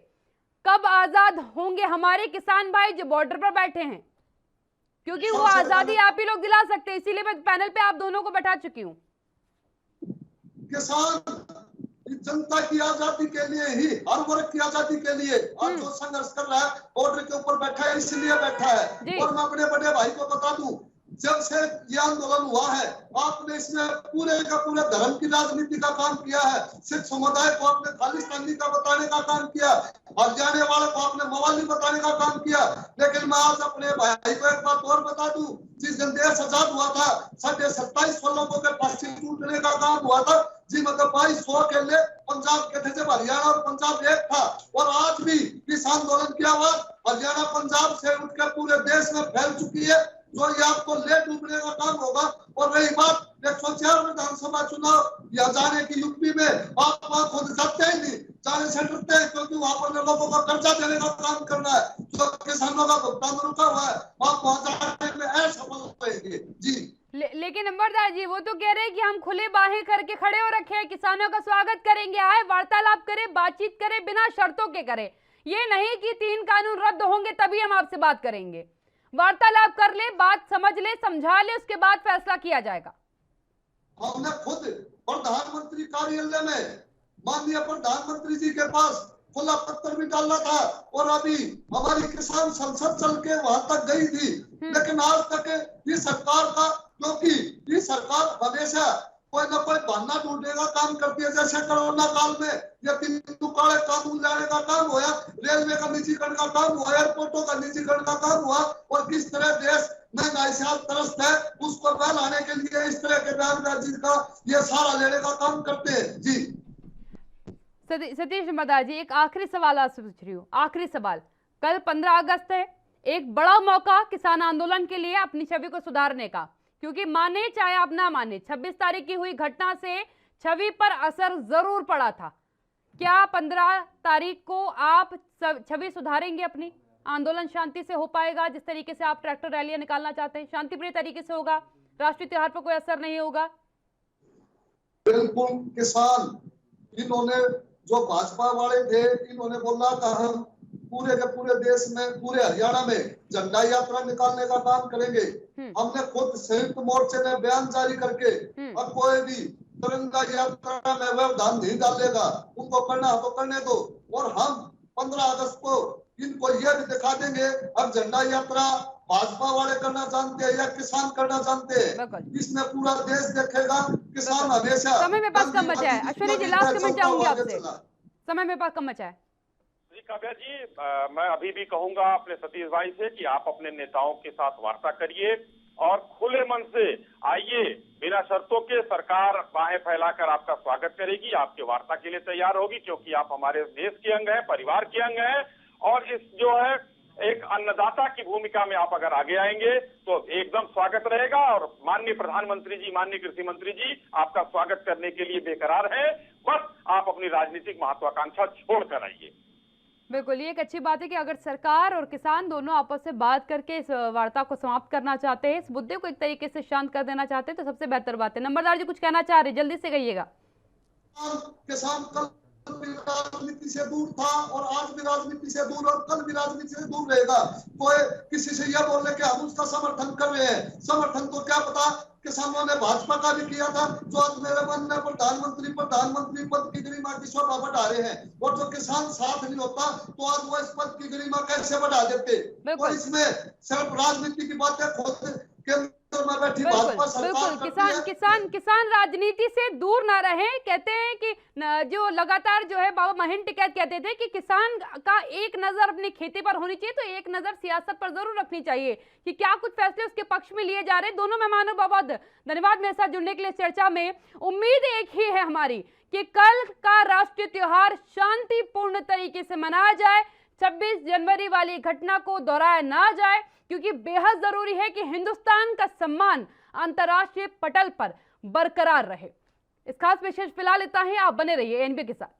कब आजाद होंगे हमारे किसान भाई जो बॉर्डर पर बैठे हैं? क्योंकि वो आजादी आप ही लोग दिला सकते हैं, इसीलिए मैं पैनल पे आप दोनों को बैठा चुकी हूँ। किसान जनता की आजादी के लिए ही, हर वर्ग की आजादी के लिए और जो संघर्ष कर रहा है, बॉर्डर के ऊपर बैठा है, इसलिए बैठा है। और मैं अपने बड़े भाई को बता दूं, जब से ये आंदोलन हुआ है, आपने इसमें पूरे का पूरे धर्म की राजनीति का काम किया है। सिख समुदाय को आपने खालिस्तानी का बताने का काम किया, हरियाणा वाले को आपने मवाली बताने का काम किया। लेकिन मैं आज अपने भाई को एक बात और बता दूं, जिस दिन देश आजाद हुआ था, 27.5 लोगों के फांसी टूटने का काम हुआ था जी, मतलब 2200 के लिए पंजाब के थे, जब हरियाणा और पंजाब एक था। और आज भी इस आंदोलन की आवाज हरियाणा पंजाब से उठकर पूरे देश में फैल चुकी है, जो ये आपको ले डूबने का काम होगा। और रही बात 104 विधानसभा चुनाव या जाने की यूपी में, आप वहां खुद जाते ही नहीं, जाने से डरते हैं, क्योंकि वहां पर लोगों का कर्जा देने का काम करना है, जो किसानों का भुगतान रुका हुआ है, वहां पहुंचाने में असफल रहेंगे जी। लेकिन नंबरदार जी, वो तो कह रहे हैं कि हम खुले बाहें करके खड़े हो रखे हैं, किसानों का स्वागत करेंगे, आए वार्तालाप करें, बातचीत करें, बिना शर्तों के करें। ये नहीं कि 3 कानून रद्द होंगे तभी हम आपसे बात करेंगे। वार्तालाप कर ले, बात समझ ले, समझा ले, उसके बाद फैसला किया जाएगा। हमने खुद प्रधानमंत्री कार्यालय में माननीय प्रधानमंत्री जी के पास खुला पत्र भी डाला था, और अभी हमारी किसान संसद चल के वहां तक गई थी। लेकिन आज तक ये सरकार का, क्योंकि ये सरकार हमेशा कोई ना कोई बहाना ढूंढने का काम करती है। जैसे कोरोना काल में ये 3 काले कानून लाने का काम हुआ, रेलवे का निजीकरण का काम हुआ, एयरपोर्टों का निजीकरण का काम हुआ, और किस तरह देश महंगाई से त्रस्त है, उसको बहलाने के लिए इस तरह के बयानबाजी का ये सारा लेने का काम करते हैं जी। सतीश नंबरदार जी, एक आखिरी सवाल आपसे पूछ रही हूँ, आखिरी सवाल। कल 15 अगस्त है, एक बड़ा मौका किसान आंदोलन के लिए अपनी छवि को सुधारने का, क्योंकि माने चाहे आप ना माने, 26 तारीख की हुई घटना से छवि पर असर जरूर पड़ा था। क्या 15 तारीख को आप छवि सुधारेंगे अपनी? आंदोलन शांति से हो पाएगा? जिस तरीके से आप ट्रैक्टर रैलियां निकालना चाहते हैं, शांतिप्रिय तरीके से होगा? राष्ट्रीय त्योहार पर कोई असर नहीं होगा? बिल्कुल। किसान, इन्होंने जो भाजपा वाले थे, इन्होंने बोला था हम पूरे के पूरे देश में, पूरे हरियाणा में झंडा यात्रा निकालने का काम करेंगे। हमने खुद संयुक्त मोर्चे ने बयान जारी करके, और कोई भी तिरंगा यात्रा में व्यवधान नहीं डालेगा, उनको करना तो करने दो। और हम 15 अगस्त को इनको यह भी दिखा देंगे, अब झंडा यात्रा भाजपा वाले करना जानते हैं या किसान करना जानते हैं, इसमें पूरा देश देखेगा। किसान हमेशा समय में पास कम बचा है। अश्विनी जी, लास्ट कमेंट चाहूंगी आपसे, समय में पास कम बचा है। जी काव्या जी, मैं अभी भी कहूंगा अपने सतीश भाई से कि आप अपने नेताओं के साथ वार्ता करिए और खुले मन से आइए, बिना शर्तों के सरकार बाहें फैलाकर आपका स्वागत करेगी, आपके वार्ता के लिए तैयार होगी, क्योंकि आप हमारे देश के अंग हैं, परिवार के अंग हैं। और इस जो है एक अन्नदाता की भूमिका में आप अगर आगे आएंगे तो एकदम स्वागत रहेगा। और माननीय प्रधानमंत्री जी, माननीय कृषि मंत्री जी आपका स्वागत करने के लिए बेकरार हैं। बस आप अपनी राजनीतिक महत्वाकांक्षा छोड़कर आइए। बिल्कुल, ये एक अच्छी बात है कि अगर सरकार और किसान दोनों आपस में बात करके इस वार्ता को समाप्त करना चाहते हैं, इस मुद्दे को एक तरीके से शांत कर देना चाहते हैं, तो सबसे बेहतर बात है। नंबरदार जी कुछ कहना चाह रहे, जल्दी से कहिएगा। किसान कल भी राजनीति से दूर था और आज भी राजनीति से दूर और कल भी राजनीति से दूर रहेगा। कोई किसी से यह बोलने के हम उसका समर्थन कर रहे हैं, समर्थन तो क्या पता किसानों ने भाजपा का भी किया था, जो आज मेरे मन में प्रधानमंत्री पद की गरिमा की शोभा बढ़ा रहे हैं। और जो किसान साथ नहीं होता तो आज वो इस पद की गरिमा कैसे बढ़ा देते। तो इसमें सिर्फ राजनीति की बातें खुद केंद्र में बैठी भाजपा सरकार बिल्कुल, किसान राजनीति से दूर ना रहे। कहते हैं कि जो लगातार जो है बाबा महेंद्र टिकैत कहते थे कि किसान का एक नजर अपनी खेती पर होनी चाहिए, तो एक नजर सियासत पर जरूर रखनी चाहिए कि क्या कुछ फैसले उसके पक्ष में लिए जा रहे हैं। दोनों मेहमानों बहुत धन्यवाद मेरे साथ जुड़ने के लिए चर्चा में। उम्मीद एक ही है हमारी कि कल का राष्ट्रीय त्योहार शांतिपूर्ण तरीके से मनाया जाए, 26 जनवरी वाली घटना को दोहराया ना जाए, क्योंकि बेहद जरूरी है कि हिंदुस्तान का सम्मान अंतर्राष्ट्रीय पटल पर बरकरार रहे। इस खास विशेष फिलहाल इतना ही। आप बने रहिए एनबीए के साथ।